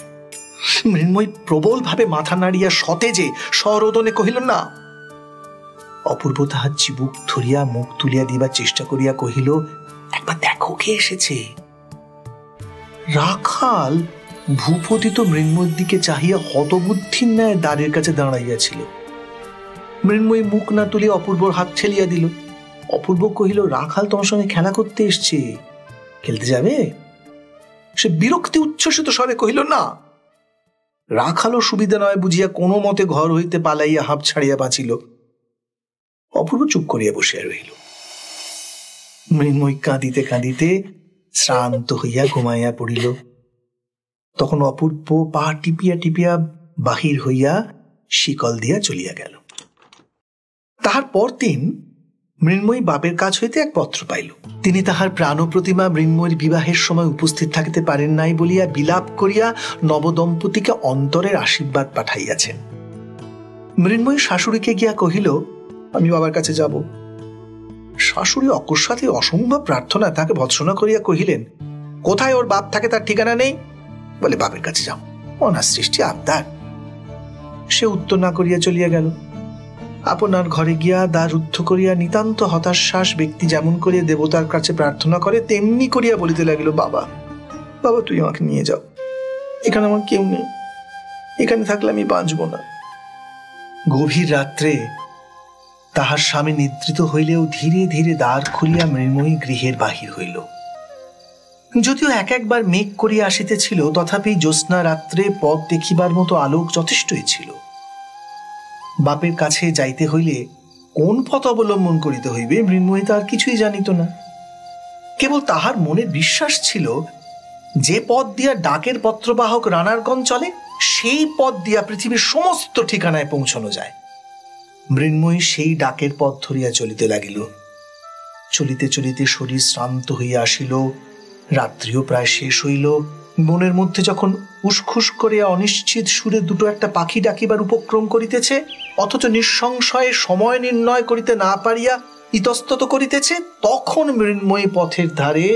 মৃন্ময় প্রবল ভাবে মাথা নাড়িয়া সতেজে সরোদনে কহিল, না। অপূর্ব তাহার চিবুক ধরিয়া মুখ তুলিয়া দিবার চেষ্টা করিয়া কহিল, একবার দেখো কে এসেছে। রাখাল ভূপতিত মৃন্ময়ের দিকে চাহিয়া হতবুদ্ধির ন্যায় দ্বারের কাছে দাঁড়াইয়াছিল। মৃন্ময়ী মুখ না তুলিয়া অপূর্বর হাত ঠেলিয়া দিল। অপূর্ব কহিল, রাখাল তোমার সঙ্গে খেলা করতে এসছে, খেলতে যাবে? সে বিরক্তি উচ্ছ্বসিত স্বরে কহিল, না। রাখালও সুবিধা নয় বুঝিয়া কোনো মতে ঘর হইতে পালাইয়া হাঁপ ছাড়িয়া বাঁচিল। অপূর্ব চুপ করিয়া বসিয়া রহিল। মৃন্ময়ী কাঁদিতে কাঁদিতে শ্রান্ত হইয়া ঘুমাইয়া পড়িল। তখন অপূর্ব পা টিপিয়া টিপিয়া বাহির হইয়া শিকল দিয়া চলিয়া গেল। তাহার পরদিন মৃন্ময়ী বাপের কাছ হইতে এক পত্র পাইল। তিনি তাহার প্রাণপ্রতিমা মৃন্ময়ীর বিবাহের সময় উপস্থিত থাকিতে পারেন নাই বলিয়া বিলাপ করিয়া নবদম্পতিকে অন্তরের আশীর্বাদ পাঠাইয়াছেন। মৃন্ময়ী শাশুড়িকে গিয়া কহিল, আমি বাবার কাছে যাব। শাশুড়ি অকস্মাতে অসম্ভব প্রার্থনা তাকে ভৎসনা করিয়া কহিলেন, কোথায় ওর বাপ থাকে তার ঠিকানা নেই? বলে বাপের কাছে যাও, অনার সৃষ্টি আবদার। সে উত্তর না করিয়া চলিয়া গেল। আপনার ঘরে গিয়া দ্বার রুদ্ধ করিয়া নিতান্ত হতাশ্বাস ব্যক্তি যেমন করিয়া দেবতার কাছে প্রার্থনা করে তেমনি করিয়া বলিতে লাগিল, বাবা বাবা তুই আমাকে নিয়ে যাও, এখানে আমার কেউ নেই, এখানে থাকলে আমি বাঁচব না। গভীর রাত্রে তাহার স্বামী নিদ্রিত হইলেও ধীরে ধীরে দ্বার খুলিয়া মৃন্ময়ী গৃহের বাহির হইল। যদিও এক একবার মেঘ করিয়া আসিতেছিল, তথাপি জ্যোৎস্না রাত্রে পথ দেখিবার মতো আলোক যথেষ্টই ছিল। বাপের কাছে যাইতে হইলে কোন পথ অবলম্বন করিতে হইবে মৃন্ময়ী তার কিছুই জানিত না। কেবল তাহার মনে বিশ্বাস ছিল, যে পথ দিয়া ডাকের পত্রবাহক রানারগণ চলে সেই পথ দিয়া পৃথিবীর সমস্ত ঠিকানায় পৌঁছানো যায়। মৃন্ময়ী সেই ডাকের পথ ধরিয়া চলিতে লাগিল। চলিতে চলিতে শরীর শ্রান্ত হইয়া আসিল, রাত্রিও প্রায় শেষ হইল। বনের মধ্যে যখন উসখুস করে অনিশ্চিত সুরে দুটো একটা পাখি ডাকিবার উপক্রম করিতেছে, অথচ নিঃসংশয়ে সময় নির্ণয় করিতে না পারিয়া ইতস্তত করিতেছে, তখন মৃন্ময়ী পথের ধারে,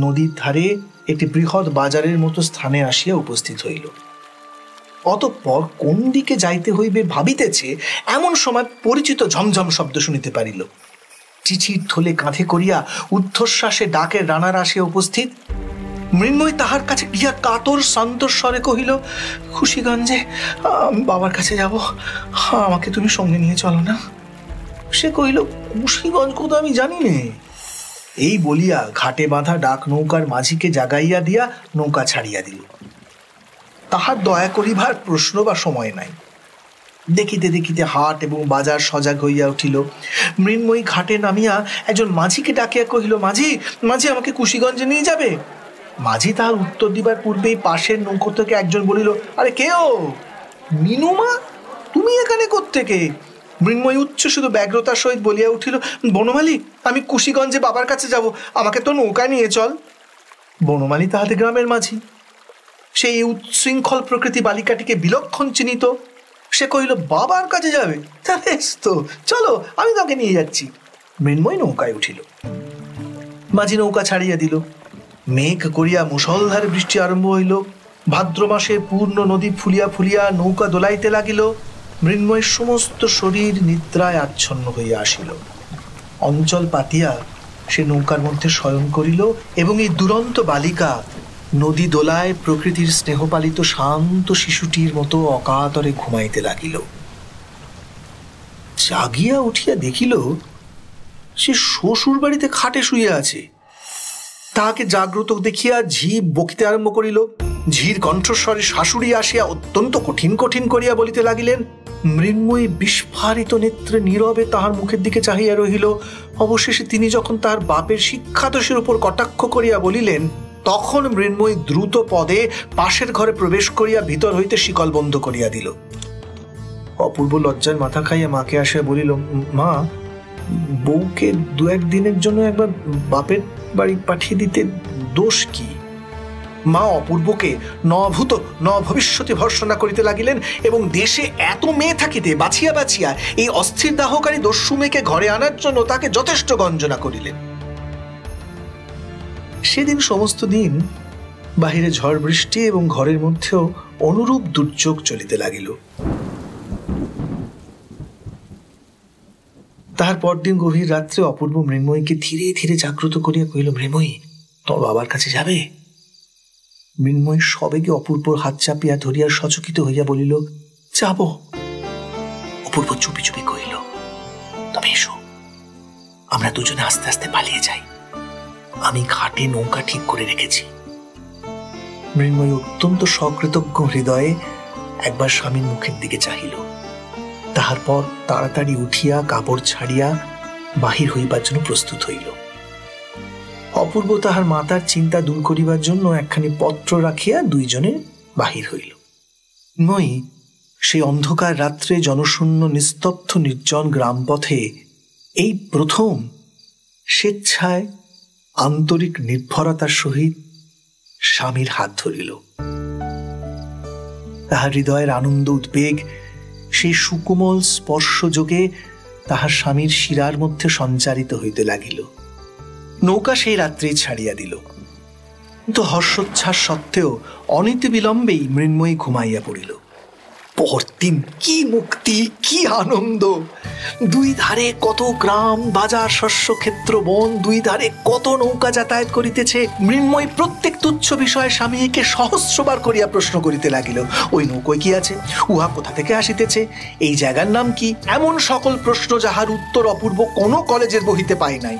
নদীর ধারে একটি বৃহৎ বাজারের মতো স্থানে আসিয়া উপস্থিত হইল। অতঃপর কোন দিকে যাইতে হইবে ভাবিতেছে, এমন সময় পরিচিত ঝমঝম শব্দ শুনিতে পারিল। চিঠির থলে কাঁধে করিয়া ঊর্ধ্বশ্বাসে ডাকের রানার আসিয়া উপস্থিত। মৃন্ময়ী তাহার কাছে গিয়া কাতর শান্তস্বরে কহিল, খুশিগঞ্জে আমি বাবার কাছে যাব, আমাকে তুমি সঙ্গে নিয়ে চলো না। সে কহিল, খুশিগঞ্জ কোথা আমি জানি নে। এই বলিয়া ঘাটে বাঁধা ডাক নৌকার মাঝিকে জাগাইয়া দিয়া নৌকা ছাড়িয়া দিল। তাহার দয়া করিবার প্রশ্ন বা সময় নাই। দেখিতে দেখিতে হাট এবং বাজার সজাগ হইয়া উঠিল। মৃন্ময়ী ঘাটে নামিয়া একজন মাঝিকে ডাকিয়া কহিল, মাঝি মাঝি আমাকে কুশিগঞ্জে নিয়ে যাবে। মাঝি তাহার উত্তর দিবার পূর্বেই পাশের নৌকো থেকে একজন বলিল, আরে কেও? মিনুমা, তুমি এখানে কোত্থেকে? মৃন্ময়ী উচ্চ শুধু ব্যগ্রতার সহিত বলিয়া উঠিল, বনমালী, আমি কুশিগঞ্জে বাবার কাছে যাব, আমাকে তো নৌকায় নিয়ে চল। বনমালী তাহাদের গ্রামের মাঝি, সেই উচ্ছৃঙ্খল প্রকৃতি বালিকাটিকে বিলক্ষণ চিনিত। সে কহিল, বাবার কাছে যাবে? তাহলে তো চলো, আমি তাকে নিয়ে যাচ্ছি। মৃন্ময়ী নৌকায় উঠিল। মাঝি নৌকা ছাড়িয়া দিল। মেঘ করিয়া মুষলধারে বৃষ্টি আরম্ভ হইল। ভাদ্র মাসে পূর্ণ নদী ফুলিয়া ফুলিয়া নৌকা দোলাইতে লাগিল। মৃন্ময়ের সমস্ত শরীর নিদ্রায় আচ্ছন্ন হইয়া আসিল। অঞ্চল পাতিয়া সে নৌকার মধ্যে শয়ন করিল এবং এই দুরন্ত বালিকা নদী দোলায় প্রকৃতির স্নেহপালিত শান্ত শিশুটির মতো অকাতরে ঘুমাইতে লাগিল। জাগিয়া উঠিয়া দেখিল সে শ্বশুর বাড়িতে খাটে শুইয়া আছে। তাহাকে জাগ্রত দেখিয়া ঝি বকিতে আরম্ভ করিল। ঝির কণ্ঠস্বরে শাশুড়ি আসিয়া অত্যন্ত কঠিন কঠিন করিয়া বলিতে লাগিলেন। মৃন্ময়ী বিস্ফারিত নেত্রে নীরবে তাহার মুখের দিকে চাহিয়া রহিল। অবশেষে তিনি যখন তাহার বাপের শিক্ষাদোষের উপর কটাক্ষ করিয়া বলিলেন, তখন মৃন্ময়ী দ্রুত পদে পাশের ঘরে প্রবেশ করিয়া ভিতর হইতে শিকল বন্ধ করিয়া দিল। অপূর্ব লজ্জার মাথা খাইয়া মাকে আসিয়া বলিল, মা, বউকে দু একদিনের জন্য একবার বাপের বাড়ি পাঠিয়ে দিতে দোষ কি? মা অপূর্বকে নভূত নভবিষ্যতে ভর্ৎসনা করিতে লাগিলেন এবং দেশে এত মেয়ে থাকিতে বাছিয়া বাছিয়া এই অস্থির দাহকারী দস্যু মেয়েকে ঘরে আনার জন্য তাকে যথেষ্ট গঞ্জনা করিলেন। সেদিন সমস্ত দিন বাহিরে ঝড় বৃষ্টি এবং ঘরের মধ্যেও অনুরূপ দুর্যোগ চলিতে লাগিল। তাহার পরদিন গভীর রাত্রে অপূর্ব মৃন্ময়ীকে ধীরে ধীরে জাগ্রত করিয়া কহিল, মৃন্ময়ী, তোমার বাবার কাছে যাবে? মৃন্ময়ী সবেগে অপূর্বর হাত চাপিয়া ধরিয়া সচকিত হইয়া বলিল, যাব। অপূর্ব চুপি চুপি কহিল, তবে এসো, আমরা দুজনে আস্তে আস্তে পালিয়ে যাই, আমি ঘাটে নৌকা ঠিক করে রেখেছি। মৃন্ময়ী অত্যন্ত সকৃতজ্ঞ হৃদয়ে একবার স্বামীর মুখের দিকে চাহিল। তাহার পর তাড়াতাড়ি উঠিয়া কাপড় ছাড়িয়া বাহির হইবার জন্য প্রস্তুত হইল। অপূর্ব তাহার মাতার চিন্তা দূর করিবার জন্য একখানি পত্র রাখিয়া দুইজনে বাহির হইল। মই সেই অন্ধকার রাত্রে জনশূন্য নিস্তব্ধ নির্জন গ্রামপথে এই প্রথম স্বেচ্ছায় আন্তরিক নির্ভরতার সহিত স্বামীর হাত ধরিল। তাহার হৃদয়ের আনন্দ উদ্বেগ সেই সুকোমল স্পর্শযোগে তাহার স্বামীর শিরার মধ্যে সঞ্চারিত হইতে লাগিল। নৌকা সেই রাত্রেই ছাড়িয়া দিল, কিন্তু হর্ষোচ্ছ্বাস সত্ত্বেও অনীতি বিলম্বেই মৃন্ময়ী ঘুমাইয়া পড়িল। পরদিন কি মুক্তি, কি আনন্দ! দুই ধারে কত গ্রাম, বাজার, শস্যক্ষেত্র, বন, দুই ধারে কত নৌকা যাতায়াত করিতেছে। মৃন্ময়ী প্রত্যেক তুচ্ছ বিষয়ে স্বামীকে সহস্রবার করিয়া প্রশ্ন করিতে লাগিল, ওই নৌকোয় কি আছে, উহা কোথা থেকে আসিতেছে, এই জায়গার নাম কি? এমন সকল প্রশ্ন যাহার উত্তর অপূর্ব কোনো কলেজের বহিতে পায় নাই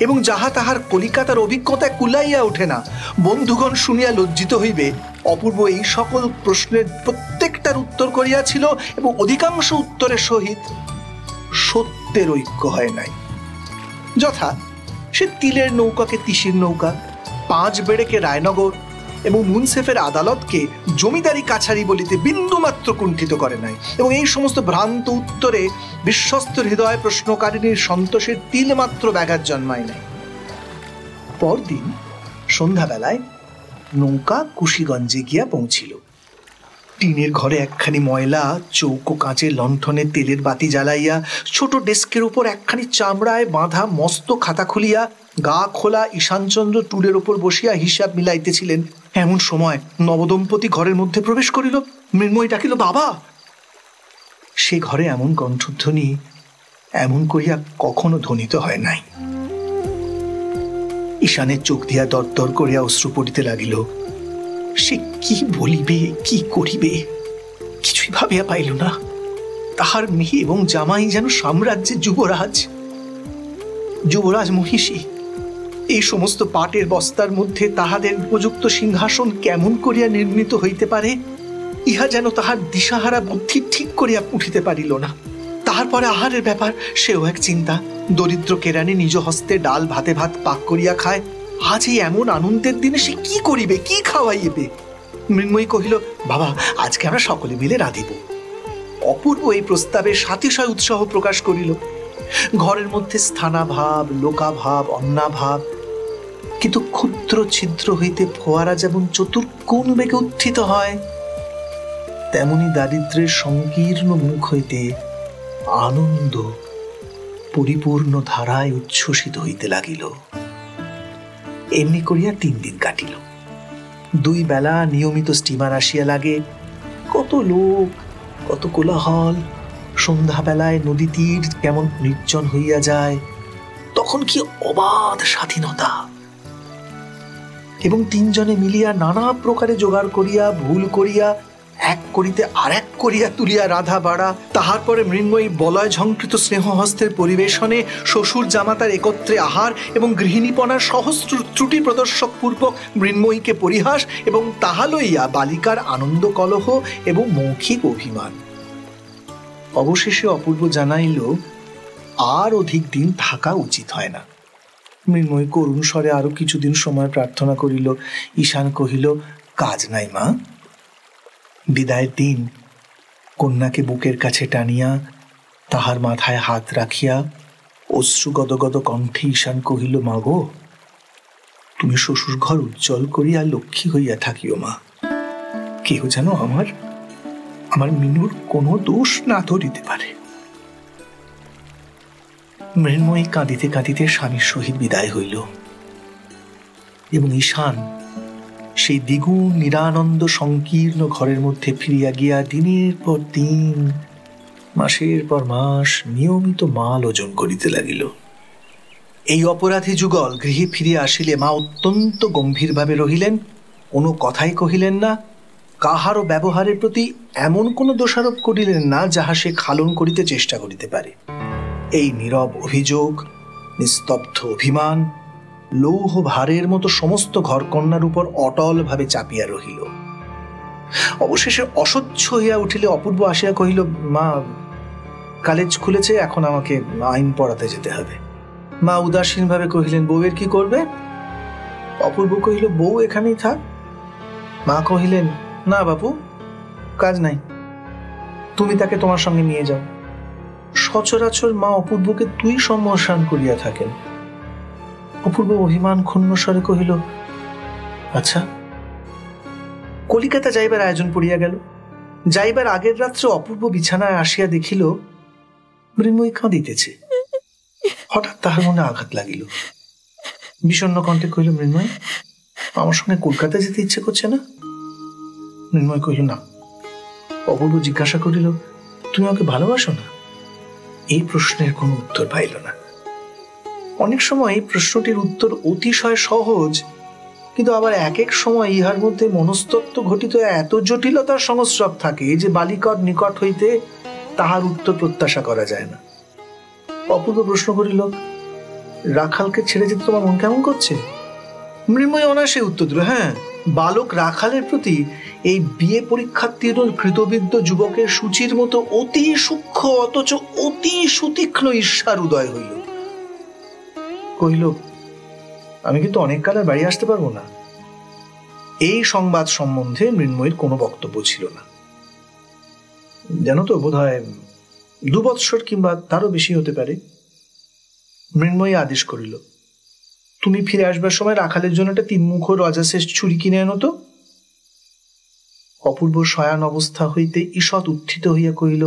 এবং যাহা তাহার কলিকাতার অভিজ্ঞতায় কুলাইয়া ওঠে না। বন্ধুগণ শুনিয়া লজ্জিত হইবে, অপূর্ব এই সকল প্রশ্নের প্রত্যেকটার উত্তর করিয়াছিল এবং অধিকাংশ উত্তরের সহিত সত্যের ঐক্য হয় নাই। যথা, সে তিলের নৌকাকে তিসির নৌকা, 5 বেড়েকে রায়নগর, এবং মুনসেফের আদালতকে জমিদারি কাছারি বলিতে বিন্দুমাত্র কুণ্ঠিত করে নাই, এবং এই সমস্ত ভ্রান্ত উত্তরে বিশ্বস্ত হৃদয় প্রশ্নকারিণীর সন্তোষের তিলমাত্র ব্যাঘাত জন্মায় নাই। পরদিন সন্ধ্যাবেলায় নৌকা কুশিগঞ্জে গিয়া পৌঁছিল। টিনের ঘরে একখানি ময়লা চৌকো কাঁচের লণ্ঠনে তেলের বাতি জ্বালাইয়া ছোট ডেস্কের উপর একখানি চামড়ায় বাঁধা মস্ত খাতা খুলিয়া গা খোলা ঈশানচন্দ্র টুলের ওপর বসিয়া হিসাব মিলাইতেছিলেন। এমন সময় নবদম্পতি ঘরের মধ্যে প্রবেশ করিল। মৃন্ময়ী ডাকিল, বাবা। সে ঘরে এমন কণ্ঠধ্বনি এমন করিয়া কখনো ধ্বনিত হয় নাই। ঈশানের চোখ দিয়া দরদর করিয়া অশ্রু পড়িতে লাগিল। সে কি বলিবে, কি করিবে, কিছুই ভাবিয়া পাইল না। তাহার মেয়ে এবং জামাই যেন সাম্রাজ্যের যুবরাজ, যুবরাজ মহিষী। এই সমস্ত পাটের বস্তার মধ্যে তাহাদের উপযুক্ত সিংহাসন কেমন করিয়া নির্মিত হইতে পারে, ইহা যেন তাহার দিশাহারা বুদ্ধি ঠিক করিয়া উঠিতে পারিল না। তাহার পরে আহারের ব্যাপার, সেও এক চিন্তা। দরিদ্র কেরানি নিজ হস্তে ডাল ভাতে ভাত পাক করিয়া খায়, আজ এই এমন আনন্দের দিনে সে কি করিবে, কি খাওয়াইবে? মৃন্ময়ী কহিল, বাবা, আজকে আমরা সকলে মিলে রাঁধিব। অপূর্ব এই প্রস্তাবে সাতিশয় উৎসাহ প্রকাশ করিল। ঘরের মধ্যে স্থানাভাব, লোকাভাব, অন্নাভাব, কিন্তু ক্ষুদ্র ছিদ্র হইতে ফোয়ারা যেমন চতুর্কোণ বেগে উত্থিত হয়, তেমনি দারিদ্র্যের সংকীর্ণ মুখ হইতে আনন্দ পরিপূর্ণ ধারায় উচ্ছ্বসিত হইতে লাগিল। এমনি করিয়া 3 দিন কাটিল। 2 বেলা নিয়মিত স্টিমার আসিয়া লাগে। কত লোক, কত কোলাহল। সন্ধ্যাবেলায় নদী তীর কেমন নির্জন হইয়া যায়, তখন কি অবাধ স্বাধীনতা। এবং 3 জনে মিলিয়া নানা প্রকারে জোগাড় করিয়া, ভুল করিয়া, এক করিতে আর এক করিয়া তুলিয়া রাধা বাড়া। তাহার পরে মৃন্ময়ী বলয় ঝঙ্কৃত স্নেহহস্তের পরিবেশনে, শ্বশুর জামাতার একত্রে আহার এবং গৃহিণীপনার সহস্র ত্রুটি প্রদর্শক পূর্বক মৃন্ময়ীকে পরিহাস, এবং তাহা লইয়া বালিকার আনন্দ কলহ এবং মৌখিক অভিমান। অবশেষে অপূর্ব জানাইল, আর অধিক দিন থাকা উচিত হয় না। মৃন্ময়ী করুণ স্বরে আরো কিছুদিন সময় প্রার্থনা করিল। ঈশান কহিল, কাজ নাই মা। বিদায়ের দিন কন্যাকে বুকের কাছে টানিয়া তাহার মাথায় হাত রাখিয়া অশ্রু গদগদ কণ্ঠে ঈশান কহিল, মা গো, তুমি শ্বশুর ঘর উজ্জ্বল করিয়া লক্ষ্মী হইয়া থাকিও মা। কেহ যেন আমার মিনুর কোনো দোষ না ধরিতে পারে। মৃন্ময়ী কাঁদিতে কাঁদিতে স্বামীর সহিত বিদায় হইল, এবং ঈশান সেই দ্বিগুণ নিরানন্দ সংকীর্ণ ঘরের মধ্যে ফিরিয়া গিয়া দিনের পর দিন, মাসের পর মাস নিয়মিত মাল ওজন করিতে লাগিল। এই অপরাধী যুগল গৃহে ফিরিয়া আসিলে মা অত্যন্ত গম্ভীরভাবে রহিলেন, কোনো কথাই কহিলেন না। কাহারও ব্যবহারের প্রতি এমন কোনো দোষারোপ করিলেন না যাহা সে খালন করিতে চেষ্টা করিতে পারে। এই নীরব অভিযোগ, নিস্তব্ধ অভিমান লৌহ ভারের মতো সমস্ত ঘরকন্যার উপর অটলভাবে চাপিয়া রহিল। অবশেষে অসহ্য হইয়া উঠিলে অপূর্ব আসিয়া কহিল, মা, কলেজ খুলেছে, এখন আমাকে আইন পড়াতে যেতে হবে। মা উদাসীনভাবে কহিলেন, বউয়ের কি করবে? অপূর্ব কহিল, বউ এখানেই থাক। মা কহিলেন, না বাপু, কাজ নাই, তুমি তাকে তোমার সঙ্গে নিয়ে যাও। সচরাচর মা অপূর্বকে তুই সম্ভাষণ করিয়া থাকেন। অপূর্ব অভিমান ক্ষুণ্ণ স্বরে কহিল, আচ্ছা। কলিকাতা যাইবার আয়োজন পড়িয়া গেল। যাইবার আগের রাত্রে অপূর্ব বিছানায় আসিয়া দেখিল মৃন্ময়ী কাঁদিতেছে। হঠাৎ তাহার মনে আঘাত লাগিল। বিষণ্ণ কণ্ঠে কহিল, মৃন্ময়ী, আমার সঙ্গে কলকাতা যেতে ইচ্ছে করছে না? মৃন্ময়ী কহিল, না। অপূর্ব জিজ্ঞাসা করিল, তুমি আমাকে ভালোবাসো না? এই প্রশ্নের কোনো উত্তর পাইল না। অনেক সময় এই প্রশ্নটির উত্তর অতিশয় সহজ, কিন্তু আবার এক এক সময় ইহার মধ্যে মনস্তত্ত্ব ঘটিত এত জটিলতার সংস্রব থাকে যে বালিকার নিকট হইতে তাহার উত্তর প্রত্যাশা করা যায় না। অপূর্ব প্রশ্ন করিল, রাখালকে ছেড়ে যেতে তোমার মন কেমন করছে? মৃন্ময়ী অনায়াসে উত্তর দিল, হ্যাঁ, বালক রাখালের প্রতি এই বিয়ে পরীক্ষার্থীর কৃতবিদ্য যুবকের সূচির মতো অতি সূক্ষ্ম অথচ অতি সুতীক্ষ্ণ ঈর্ষার উদয় হইল। কহিল, আমি কিন্তু অনেক কাল আর বাড়ি আসতে পারবো না। এই সংবাদ সম্বন্ধে মৃন্ময়ীর কোনো বক্তব্য ছিল না। জানো তো, বোধ হয় 2 বৎসর কিংবা তারও বেশি হতে পারে। মৃন্ময়ী আদেশ করিল, তুমি ফিরে আসবার সময় রাখালের জন্য একটা 3 মুখ রজাশেষ ছুরি কিনে এনো তো। অপূর্ব শয়ান অবস্থা হইতে ঈষৎ উত্থিত হইয়া কহিল,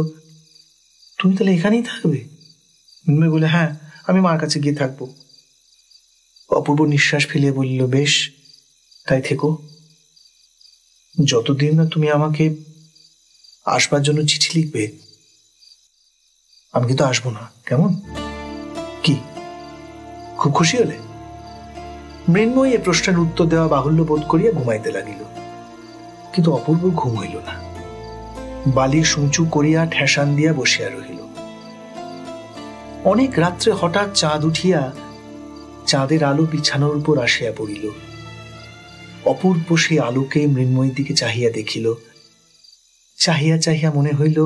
তুমি তাহলে এখানেই থাকবে? মৃন্ময়ী বলে, হ্যাঁ, আমি মার কাছে গিয়ে থাকবো। অপূর্ব নিঃশ্বাস ফেলিয়ে বলিল, বেশ, তাই থেকো। যতদিন না তুমি আমাকে আসবার জন্য চিঠি লিখবে, আমি কিন্তু আসবো না, কেমন? কি খুব খুশি হলে? মৃন্ময়ী এ প্রশ্নের উত্তর দেওয়া বাহুল্য বোধ করিয়া ঘুমাইতে লাগিল, কিন্তু অপূর্ব ঘুম হইল না। বালি সূচু করিয়া ঠেসান দিয়া বসিয়া রহিল। অনেক রাত্রে হঠাৎ চাঁদ উঠিয়া চাঁদের আলো বিছানোর উপর আসিয়া পড়িল। অপূর্ব সেই আলোকে মৃন্ময়ীর দিকে চাহিয়া দেখিল। চাহিয়া চাহিয়া মনে হইল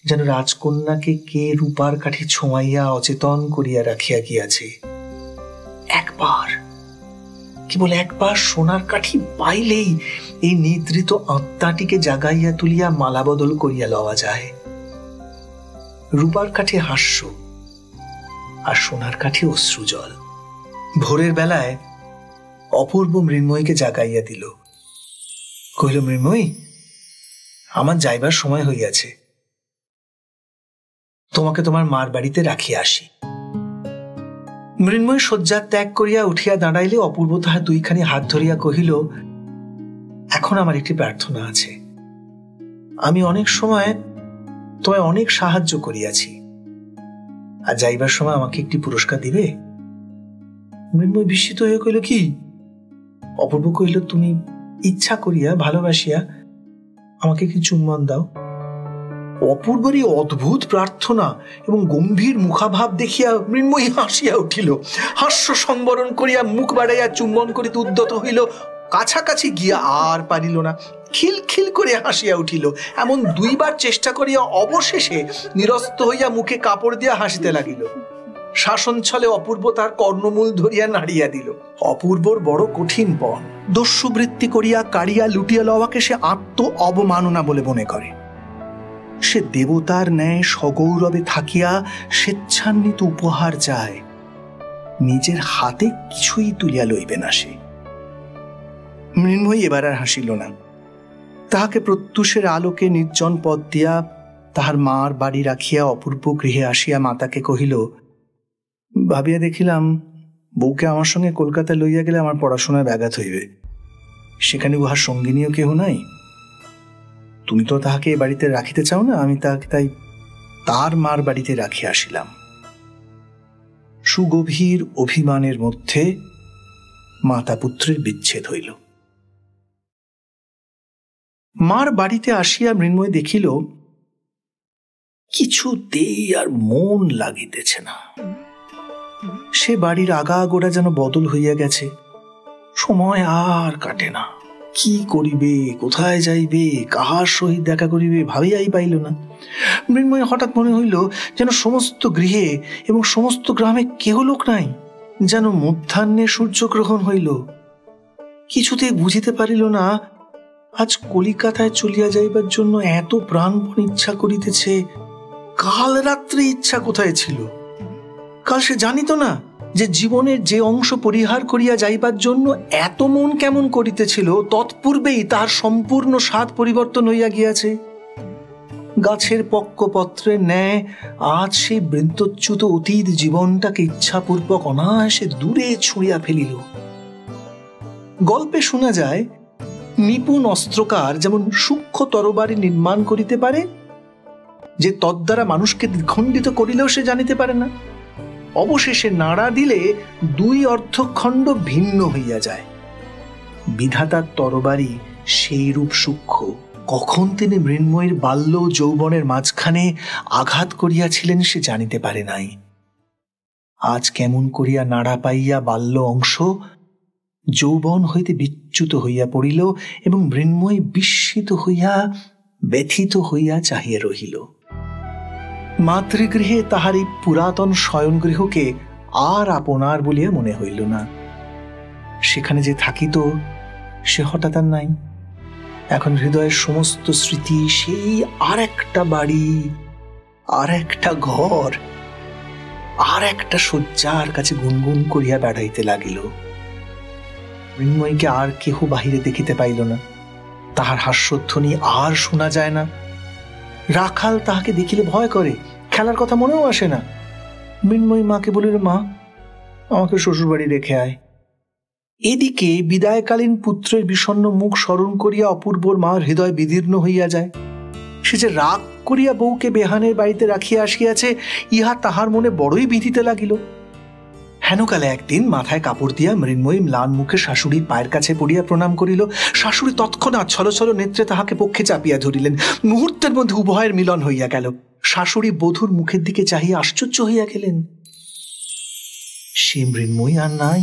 যেন রাজকন্যাকে কে রূপার কাঠি ছোঁয়াইয়া অচেতন করিয়া রাখিয়া গিয়াছে। একবার, কেবল একবার সোনার কাঠি পাইলেই এই নিদ্রিত আত্মাটিকে জাগাইয়া তুলিয়া মালাবদল করিয়া লওয়া যায়। রূপার কাঠি হাস্য, আর সোনার কাঠি অশ্রুজল। ভোরের বেলায় অপূর্ব মৃন্ময়ীকে জাগাইয়া দিল। কহিল, মৃন্ময়ী, আমার যাইবার সময় হইয়াছে, তোমাকে তোমার মার বাড়িতে রাখিয়া আসি। মৃন্ময়ী শয্যা ত্যাগ করিয়া উঠিয়া দাঁড়াইলে অপূর্ব তাহার 2খানি হাত ধরিয়া কহিল, এখন আমার একটি প্রার্থনা আছে। আমি অনেক সময় তোমায় অনেক সাহায্য করিয়াছি, আর যাইবার সময় আমাকে একটি পুরস্কার দিবে? মৃন্ময়ী বিস্মিত হয়ে কহিল, কি? অপূর্ব কহিল, তুমি ইচ্ছা করিয়া ভালোবাসিয়া আমাকে কি চুম্বন দাও। অপূর্বের এই অদ্ভুত প্রার্থনা এবং গম্ভীর মুখাভাব দেখিয়া মৃন্ময়ী হাসিয়া উঠিল। হাস্য সংবরণ করিয়া মুখ বাড়াইয়া চুম্বন করিতে উদ্যত হইল, কাছাকাছি গিয়া আর পারিল না, খিলখিল করিয়া হাসিয়া উঠিল। এমন 2বার চেষ্টা করিয়া অবশেষে নিরস্ত হইয়া মুখে কাপড় দিয়া হাসিতে লাগিল। শাসন ছলে অপূর্ব তার কর্ণমূল ধরিয়া নাড়িয়া দিল। অপূর্বর বড় কঠিন পণ। দস্যুবৃত্তি করিয়া কাড়িয়া লুটিয়া লওয়াকে সে আত্ম অবমাননা বলে মনে করে। সে দেবতার ন্যায় সগৌরবে থাকিয়া স্বেচ্ছান্বিত উপহার চায়, নিজের হাতে কিছুই তুলিয়া লইবে না সে। মৃন্ময়ী এবার আর হাসিল না। তাহাকে প্রত্যুষের আলোকে নির্জন পথ দিয়া তাহার মার বাড়ি রাখিয়া অপূর্ব গৃহে আসিয়া মাতাকে কহিল, ভাবিয়া দেখিলাম বউকে আমার সঙ্গে কলকাতায় লইয়া গেলে আমার পড়াশোনায় ব্যাঘাত হইবে। সেখানে উহার সঙ্গিনীও কেহ নাই। তুমি তো তাহাকে এ বাড়িতে রাখিতে চাও না, আমি তাহাকে তাই তার মার বাড়িতে রাখিয়া আসিলাম। সুগভীর অভিমানের মধ্যে মাতা পুত্রের বিচ্ছেদ হইল। মার বাড়িতে আসিয়া মৃন্ময়ী দেখিল কিছুতেই আর মন লাগিতেছে না। সে বাড়ির আগাগোড়া যেন বদল হইয়া গেছে। সময় আর কাটে না। কি করিবে, কোথায় যাইবে, কাহার সহিত দেখা করিবে ভাবিয়াই পাইল না। মৃন্ময়ী হঠাৎ মনে হইল যেন সমস্ত গৃহে এবং সমস্ত গ্রামে কেহ লোক নাই, যেন মধ্যাহ্নে সূর্যগ্রহণ হইল। কিছুতে বুঝিতে পারিল না আজ কলিকাতায় চলিয়া যাইবার জন্য এত প্রাণপণ ইচ্ছা করিতেছে, কাল রাত্রে ইচ্ছা কোথায় ছিল? কাল সে জানিত না যে জীবনের যে অংশ পরিহার করিয়া যাইবার জন্য এত মন কেমন করিতেছিল, তৎপূর্বেই তার সম্পূর্ণ স্বাদ পরিবর্তন হইয়া গিয়াছে। গাছের পক্কপত্রের ন্যায় আজ সেই বৃন্তচ্যুত অতীত জীবনটাকে ইচ্ছাপূর্বক অনায়াসে দূরে ছুঁড়িয়া ফেলিল। গল্পে শোনা যায়, নিপুণ অস্ত্রকার যেমন সূক্ষ্ম তরবারি নির্মাণ করিতে পারে, যে তদ্বারা মানুষকে দ্বিখণ্ডিত করিলেও সে জানিতে পারে না। অবশেষে নাড়া দিলে 2 অর্ধখণ্ড ভিন্ন হইয়া যায়। বিধাতার তরবারি সেই রূপ সূক্ষ্ম। কখন তিনি মৃন্ময়ীর বাল্য যৌবনের মাঝখানে আঘাত করিয়াছিলেন সে জানিতে পারে নাই। আজ কেমন করিয়া নাড়া পাইয়া বাল্য অংশ যৌবন হইতে বিচ্যুত হইয়া পড়িল এবং মৃন্ময়ী বিস্মিত হইয়া ব্যথিত হইয়া চাহিয়া রহিল। মাতৃগৃহে তাহার এই পুরাতন শয়নগৃহকে আর আপনার বলিয়া মনে হইল না। সেখানে যে থাকিত সে হঠাৎ আর নাই। এখন হৃদয়ের সমস্ত স্মৃতি সেই আর একটা বাড়ি, আর একটা ঘর, আর একটা শয্যার কাছে গুনগুন করিয়া বেড়াইতে লাগিল। মৃন্ময়ীকে আর কেহ বাহিরে দেখিতে পাইল না, তাহার হাস্যধ্বনি আর শোনা যায় না। রাখাল তাহাকে দেখিলে ভয় করে, খেলার কথা মনেও আসে না। মৃন্ময়ী মাকে বলিল, মা, আমাকে শ্বশুর বাড়ি রেখে আয়। এদিকে বিদায়কালীন পুত্রের বিষণ্ণ মুখ স্মরণ করিয়া অপূর্বর মার হৃদয় বিদীর্ণ হইয়া যায়। সে যে রাগ করিয়া বউকে বেহানের বাড়িতে রাখিয়া আসিয়াছে, ইহা তাহার মনে বড়ই বিধিতে লাগিল। হেনকালে একদিন মাথায় কাপড় দিয়া মৃন্ময়ী ম্লান মুখে শাশুড়ির পায়ের কাছে পড়িয়া প্রণাম করিল। শাশুড়ি তৎক্ষণাৎ ছলছল নেত্রে তাহাকে পক্ষে চাপিয়া ধরিলেন। মুহূর্তের মধ্যে উভয়ের মিলন হইয়া গেল। শাশুড়ি বধূর মুখের দিকে চাহিয়া আশ্চর্য হইয়া গেলেন। সে মৃন্ময়ী আর নাই।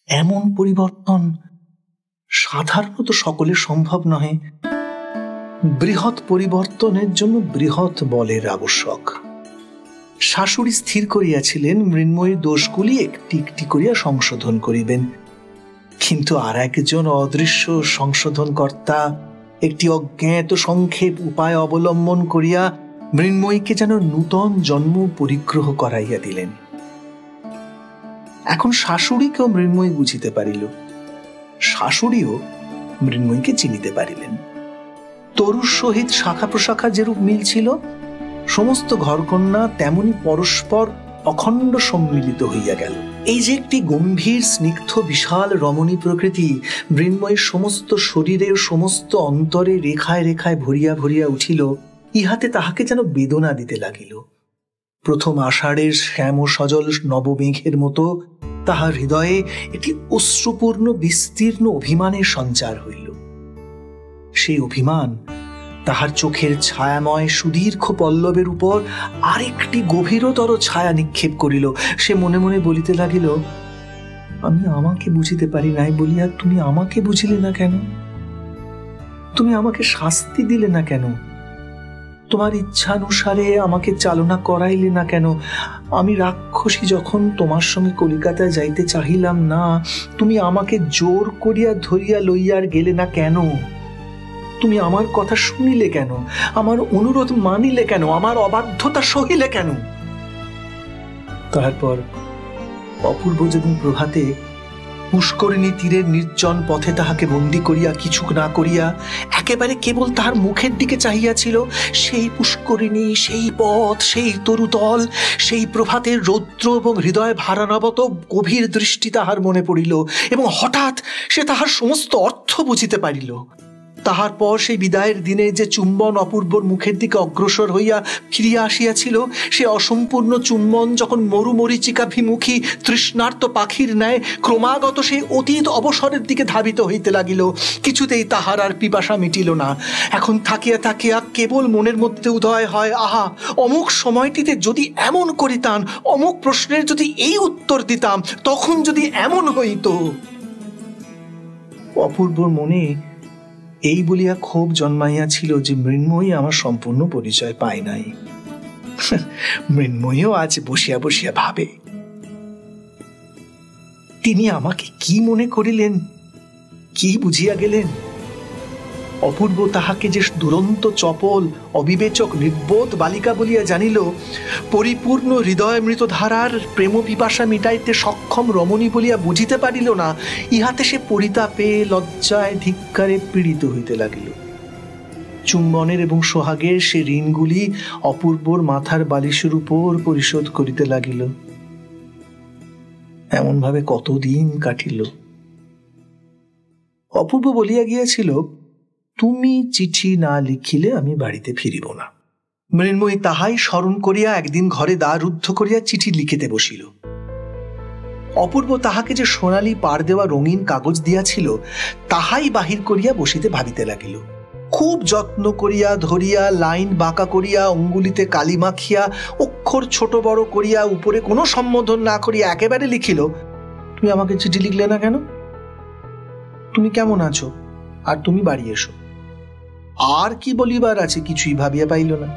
এমন পরিবর্তন সাধারণত সকলের সম্ভব নহে। বৃহৎ পরিবর্তনের জন্য বৃহৎ বলের আবশ্যক। শাশুড়ি স্থির করিয়াছিলেন মৃন্ময়ীর দোষগুলি একটি একটি করিয়া সংশোধন করিবেন, কিন্তু আর একজন অদৃশ্য সংশোধনকর্তা একটি অজ্ঞাত সংক্ষেপ উপায় অবলম্বন করিয়া মৃন্ময়ীকে যেন নূতন জন্ম পরিগ্রহ করাইয়া দিলেন। এখন শাশুড়িকেও মৃন্ময়ী বুঝিতে পারিল, শাশুড়িও মৃন্ময়ীকে চিনিতে পারিলেন। তরুর সহিত শাখা প্রশাখা যেরূপ মিল ছিল, সমস্ত ঘরকন্যা তেমনি পরস্পর অখণ্ড সম্মিলিত হইয়া গেল। এই যে একটি গম্ভীর স্নিগ্ধ বিশাল রমণী প্রকৃতি মৃন্ময়ীর সমস্ত শরীরের সমস্ত অন্তরে রেখায় রেখায় ভরিয়া ভরিয়া উঠিল, ইহাতে তাহাকে যেন বেদনা দিতে লাগিল। প্রথম আষাঢ়ের শ্যাম সজল নবমেঘের মতো তাহার হৃদয়ে একটি অশ্রুপূর্ণ বিস্তীর্ণ অভিমানের সঞ্চার হইল। সেই অভিমান তাহার চোখের ছায়াময় সুদীর্ঘ পল্লবের উপর আরেকটি গভীরতর ছায়া নিক্ষেপ করিল। সে মনে মনে বলিতে লাগিল, আমি আমাকে বুঝিতে পারি নাই বলিয়া তুমি আমাকে বুঝিলে না কেন? তুমি আমাকে শাস্তি দিলে না কেন? তোমার ইচ্ছানুসারে আমাকে চালনা করাইলে না কেন? আমি রাক্ষসী যখন তোমার সঙ্গে কলিকাতায় যাইতে চাহিলাম না, তুমি আমাকে জোর করিয়া ধরিয়া লইয়ার গেলে না কেন? তুমি আমার কথা শুনিলে কেন? আমার অনুরোধ মানিলে কেন? আমার অবাধ্যতা সহিলে কেন? তারপর অপূর্ব যেদিন প্রভাতে পুষ্করিণী তীরের নির্জন পথে তাহাকে বন্দী করিয়া কিছু না করিয়া একেবারে কেবল তাহার মুখের দিকে চাহিয়াছিল, সেই পুষ্করিণী, সেই পথ, সেই তরুতল, সেই প্রভাতের রৌদ্র এবং হৃদয় ভারানবত গভীর দৃষ্টি তাহার মনে পড়িল এবং হঠাৎ সে তাহার সমস্ত অর্থ বুঝিতে পারিল। তাহার পর সেই বিদায়ের দিনে যে চুম্বন অপূর্বর মুখের দিকে অগ্রসর হইয়া ফিরিয়া আসিয়াছিল, সে অসম্পূর্ণ চুম্বন যখন মরুমরিচিকাভিমুখী তৃষ্ণার্ত পাখির ন্যায় ক্রমাগত সেই অতীত অবসরের দিকে ধাবিত হইতে লাগিল, কিছুতেই তাহার আর পিপাসা মিটিল না। এখন থাকিয়া থাকিয়া কেবল মনের মধ্যে উদয় হয়, আহা, অমুক সময়টিতে যদি এমন করিতাম, অমুক প্রশ্নের যদি এই উত্তর দিতাম, তখন যদি এমন হইত। অপূর্বর মনে এই বলিয়া ক্ষোভ জন্মাইয়াছিল যে মৃন্ময়ী আমার সম্পূর্ণ পরিচয় পায় নাই। মৃন্ময়ীও আজ বসিয়া বসিয়া ভাবে, তিনি আমাকে কি মনে করিলেন, কি বুঝিয়া গেলেন? অপূর্ব তাহাকে যে দুরন্ত চপল অবিবেচক নির্বোধ বালিকা বলিয়া জানিল, পরিপূর্ণ হৃদয় মৃতধারার প্রেম পিপাসা মিটাইতে সক্ষম রমণী বলিয়া বুঝিতে পারিল না, ইহাতে সে পরিতাপে লজ্জায় ধিক্কারে পীড়িত হইতে লাগিল। চুম্বনের এবং সোহাগের সে ঋণগুলি অপূর্বর মাথার বালিশের উপর পরিশোধ করিতে লাগিল। এমনভাবে কতদিন কাটিল। অপূর্ব বলিয়া গিয়াছিল, তুমি চিঠি না লিখিলে আমি বাড়িতে ফিরিব না। মৃন্ময়ী তাহাই স্মরণ করিয়া একদিন ঘরে দ্বার রুদ্ধ করিয়া চিঠি লিখিতে বসিল। অপূর্ব তাহাকে যে সোনালি পাড় দেওয়া রঙিন কাগজ দিয়াছিল, তাহাই বাহির করিয়া বসিতে ভাবিতে লাগিল। খুব যত্ন করিয়া ধরিয়া লাইন বাঁকা করিয়া অঙ্গুলিতে কালি মাখিয়া অক্ষর ছোট বড় করিয়া উপরে কোনো সম্বোধন না করিয়া একেবারে লিখিল, তুমি আমাকে চিঠি লিখলে না কেন? তুমি কেমন আছো? আর তুমি বাড়ি এসো। আর কি বলিবার আছে কিছুই ভাবিয়া পাইল না।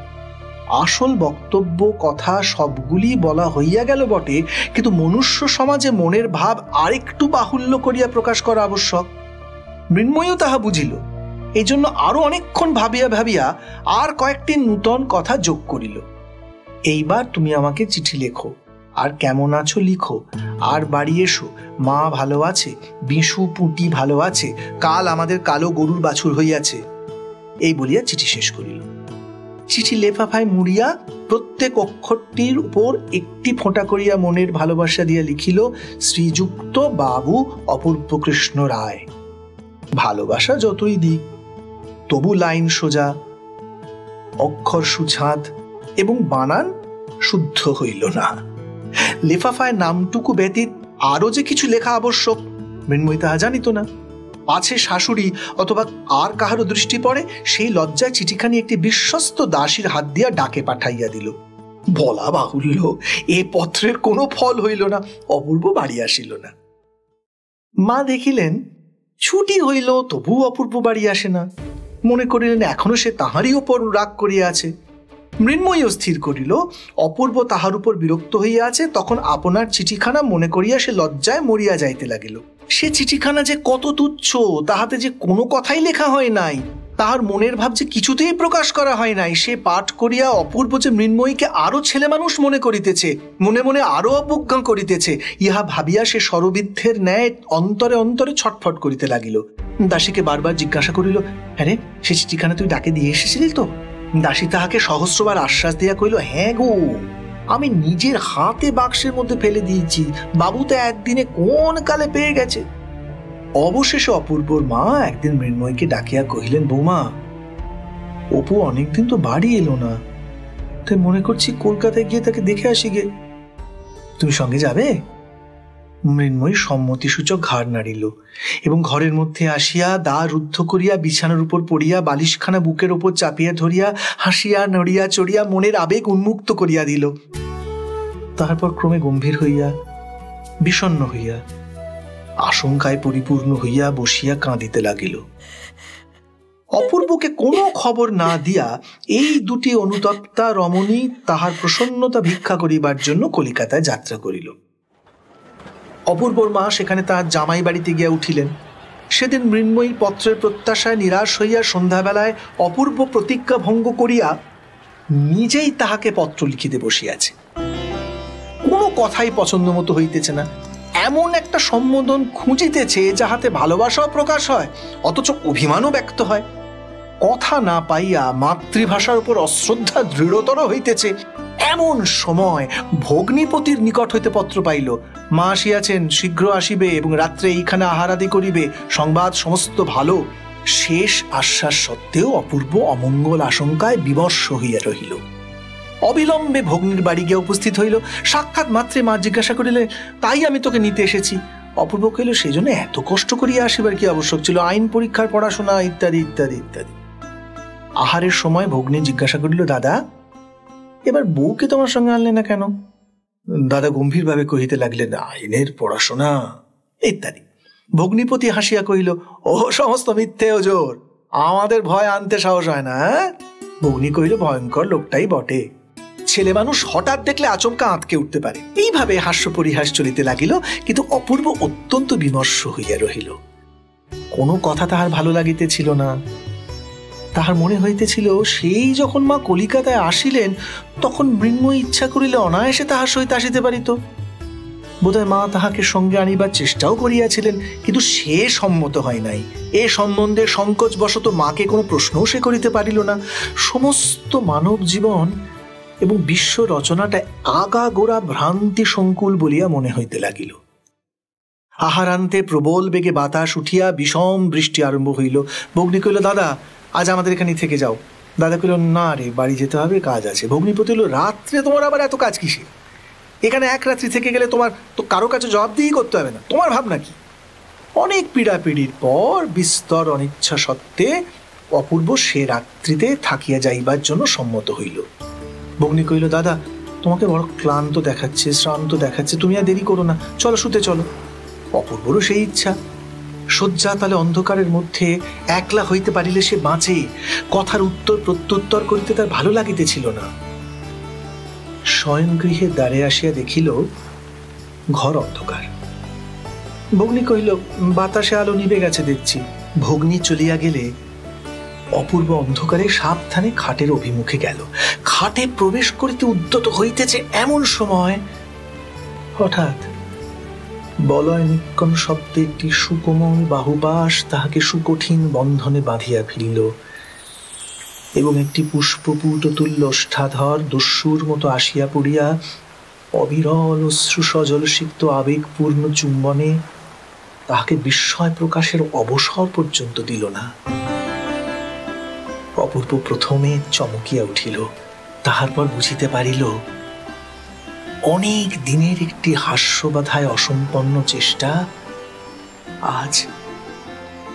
আসল বক্তব্য কথা সবগুলি বলা হইয়া গেল বটে, কিন্তু মনুষ্য সমাজে মনের ভাব আরেকটু বাহুল্য করিয়া প্রকাশ করা আবশ্যক। মৃন্ময়ীও তাহা বুঝিল। এই জন্য আরো অনেকক্ষণ ভাবিয়া ভাবিয়া আর কয়েকটি নূতন কথা যোগ করিল। এইবার তুমি আমাকে চিঠি লেখো, আর কেমন আছো লিখো, আর বাড়ি এসো, মা ভালো আছে, বিশু পুটি ভালো আছে, কাল আমাদের কালো গরুর বাছুর হইয়াছে, এই বলিয়া চিঠি শেষ করিল। চিঠি লেফাফায় মুড়িয়া প্রত্যেক অক্ষরটির উপর একটি ফোঁটা করিয়া মনের ভালোবাসা দিয়া লিখিল, শ্রীযুক্ত বাবু অপূর্ব কৃষ্ণ রায়। ভালোবাসা যতই দিক, তবু লাইন সোজা, অক্ষর সুছাঁদ এবং বানান শুদ্ধ হইল না। লেফাফায় নামটুকু ব্যতীত আরো যে কিছু লেখা আবশ্যক মৃন্ময়ী তাহা জানিত না। পাছে শাশুড়ি অথবা আর কাহারও দৃষ্টি পড়ে, সেই লজ্জায় চিঠিখানি একটি বিশ্বস্ত দাসীর হাত দিয়া ডাকে পাঠাইয়া দিল। বলা বাহুল্য, এ পত্রের কোনো ফল হইল না, অপূর্ব বাড়ি আসিল না। মা দেখিলেন ছুটি হইল, তবু অপূর্ব বাড়ি আসে না। মনে করিলেন এখনো সে তাহারই উপর রাগ করিয়া আছে। মৃন্ময়ীও স্থির করিল অপূর্ব তাহার উপর বিরক্ত হইয়া আছে, তখন আপনার চিঠিখানা মনে করিয়া সে লজ্জায় মরিয়া যাইতে লাগিল। সে চিঠিখানা যে কত তুচ্ছ, তাহাতে যে কোনো কথাই লেখা হয় নাই, তাহার মনের ভাব যে কিছুতেই প্রকাশ করা হয় নাই, সে পাঠ করিয়া অপূর্ব যে মৃন্ময়ীকে আরো ছেলে মানুষ মনে করিতেছে, মনে মনে আরো অবজ্ঞা করিতেছে, ইহা ভাবিয়া সে শরবিদ্ধের ন্যায় অন্তরে অন্তরে ছটফট করিতে লাগিল। দাসীকে বারবার জিজ্ঞাসা করিল, হ্যাঁ সে চিঠিখানা তুই ডাকে দিয়ে এসেছিলি তো? দাসী তাহাকে সহস্রবার আশ্বাস দিয়া কইল, হ্যাঁ গো, আমি নিজের হাতে বাক্সের মধ্যে ফেলে দিয়েছি, বাবু তো একদিনে কোন কালে পেয়ে গেছে। অবশেষে অপূর্বর মা একদিন মৃন্ময়ীকে ডাকিয়া কহিলেন, বৌমা, অপু অনেকদিন তো বাড়ি এলো না, তাই মনে করছি কলকাতায় গিয়ে তাকে দেখে আসি গে, তুমি সঙ্গে যাবে? মৃন্ময়ী সম্মতিসূচক ঘাড় নাড়িল এবং ঘরের মধ্যে আসিয়া দ্বার রুদ্ধ করিয়া বিছানার উপর পড়িয়া বালিশখানা বুকের ওপর চাপিয়া ধরিয়া হাসিয়া নড়িয়া চড়িয়া মনের আবেগ উন্মুক্ত করিয়া দিল। তারপর ক্রমে গম্ভীর হইয়া, বিষণ্ণ হইয়া, আশঙ্কায় পরিপূর্ণ হইয়া বসিয়া কাঁদিতে লাগিল। অপূর্বকে কোনো খবর না দিয়া এই দুটি অনুতপ্তা রমণী তাহার প্রসন্নতা ভিক্ষা করিবার জন্য কলিকাতায় যাত্রা করিল। অপূর্বর মা সেখানে তাহার জামাই বাড়িতে গিয়া উঠিলেন। সেদিন মৃন্ময়ী পত্রের প্রত্যাশায় নিরাশ হইয়া সন্ধ্যাবেলায় অপূর্ব প্রতিজ্ঞা ভঙ্গ করিয়া নিজেই তাহাকে পত্র লিখিতে বসিয়াছে। কোনো কথাই পছন্দ মতো হইতেছে না, এমন একটা সম্বোধন খুঁজিতেছে যাহাতে ভালোবাসাও প্রকাশ হয়, অথচ অভিমানও ব্যক্ত হয়। কথা না পাইয়া মাতৃভাষার উপর অশ্রদ্ধা দৃঢ়তর হইতেছে। এমন সময় ভগ্নিপতির নিকট হইতে পত্র পাইল, মা আসিয়াছেন, শীঘ্র আসিবে এবং রাত্রে এইখানে আহারাদি করিবে, সংবাদ সমস্ত ভালো। শেষ আশ্বাস সত্ত্বেও অপূর্ব অমঙ্গল আশঙ্কায় বিমর্ষ হইয়া রহিল। অবিলম্বে ভগ্নির বাড়ি গিয়া উপস্থিত হইল। সাক্ষাৎ মাত্রে মা জিজ্ঞাসা করিলে, তাই আমি তোকে নিতে এসেছি। অপূর্ব কহিল, সেই জন্য এত কষ্ট করিয়া আসিবার কি আবশ্যক ছিল? আইন পরীক্ষার পড়াশোনা ইত্যাদি ইত্যাদি ইত্যাদি। আহারের সময় ভগ্নী জিজ্ঞাসা করিল, দাদা, এবার বউকে তোমার সঙ্গে আনলে না কেন? দাদা গম্ভীরভাবে কহিতে লাগলেন, আইনের পড়াশোনা ইত্যাদি। ভগ্নিপতি হাসিয়া কহিল, ও সমস্ত মিথ্যে ওজোর, আমাদের ভয় আনতে সাহস হয় না। ভগ্নী কহিল, ভয়ঙ্কর লোকটাই বটে, ছেলে মানুষ হঠাৎ দেখলে আচমকা আঁতকে উঠতে পারে। এইভাবে হাস্য পরিহাস চলিতে লাগিল, কিন্তু অপূর্ব অত্যন্ত বিমর্ষ হইয়া রহিল। কোনো কথা তাহার ভালো লাগিতেছিল না। তাহার মনে হইতেছিল, সেই যখন মা কলিকাতায় আসিলেন তখন মৃন্ময়ী ইচ্ছা করিলে অনায়াসে তাহার সহিত আসিতে পারিত। বোধহয় মা তাহাকে সঙ্গে আনিবার চেষ্টাও করিয়াছিলেন, কিন্তু সে সম্মত হয় নাই। এ সম্বন্ধে সংকোচবশত মাকে কোনো প্রশ্নও সে করিতে পারিল না। সমস্ত মানব জীবন এবং বিশ্ব রচনাটা আগাগোড়া ভ্রান্তি সংকুল বলিয়া মনে হইতে লাগিল। আহারান্তে প্রবল বেগে বাতাস উঠিয়া বিষম বৃষ্টি আরম্ভ হইল। ভগ্নী কহিল, দাদা, আজ আমাদের এখানে থেকে যাও। দাদা কহিল, না রে, বাড়ি যেতে হবে, কাজ আছে। ভগ্নিপতি হইল, রাত্রে তোমার আবার এত কাজ কিসে? এখানে এক রাত্রি থেকে গেলে তোমার তো কারো কাছে জবাবদিহি করতে হবে না, তোমার ভাবনা কি? অনেক পীড়াপিড়ির পর বিস্তর অনিচ্ছা সত্ত্বে অপূর্ব সে রাত্রিতে থাকিয়া যাইবার জন্য সম্মত হইল। ভগ্নী কহিল, দাদা, তোমাকে বড় ক্লান্ত দেখাচ্ছে, শ্রান্ত দেখাচ্ছে, তুমি আর দেরি করো না, চলো শুতে চলো। অপূর্বরও সেই ইচ্ছা। শয্যা তালে অন্ধকারের মধ্যে একলা হইতে পারিলে সে বাঁচে। কথার উত্তর প্রত্যুত্তর করিতে তার ভালো লাগিতেছিল না। শয়নগৃহে দ্বারে আসিয়া দেখিল ঘর অন্ধকার। ভগ্নী কহিল, বাতাসে আলো নিভে গেছে দেখছি, ভগ্নী চলিয়া গেলে অপূর্ব অন্ধকারে সাবধানে খাটের অভিমুখে গেল। খাটে প্রবেশ করিতে উদ্যত হইতেছে এমন সময় হঠাৎ বলয় নিক্কণ শব্দে একটি সুকোমল বাহুপাশ তাহাকে সুকঠিন বন্ধনে বাঁধিয়া ফেলিল এবং একটি পুষ্পপুট তুল্য ওষ্ঠাধর দস্যুর মতো আসিয়া পড়িয়া অবিরল অশ্রু সজলসিক্ত আবেগপূর্ণ চুম্বনে তাহাকে বিস্ময় প্রকাশের অবসর পর্যন্ত দিল না। অপূর্ব প্রথমে চমকিয়া উঠিল, তাহার পর বুঝিতে পারিল অনেক দিনের একটি হাস্যবাধায় অসম্পন্ন চেষ্টা আজ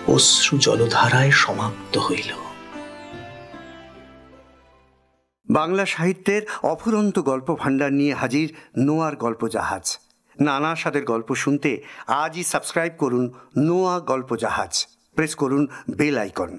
অশ্রু জলধারায় সমাপ্ত হইল। বাংলা সাহিত্যের অফুরন্ত গল্প ভাণ্ডার নিয়ে হাজির নোয়ার গল্প জাহাজ। নানা স্বাদের গল্প শুনতে আজই সাবস্ক্রাইব করুন নোয়া গল্প জাহাজ। প্রেস করুন বেল আইকন।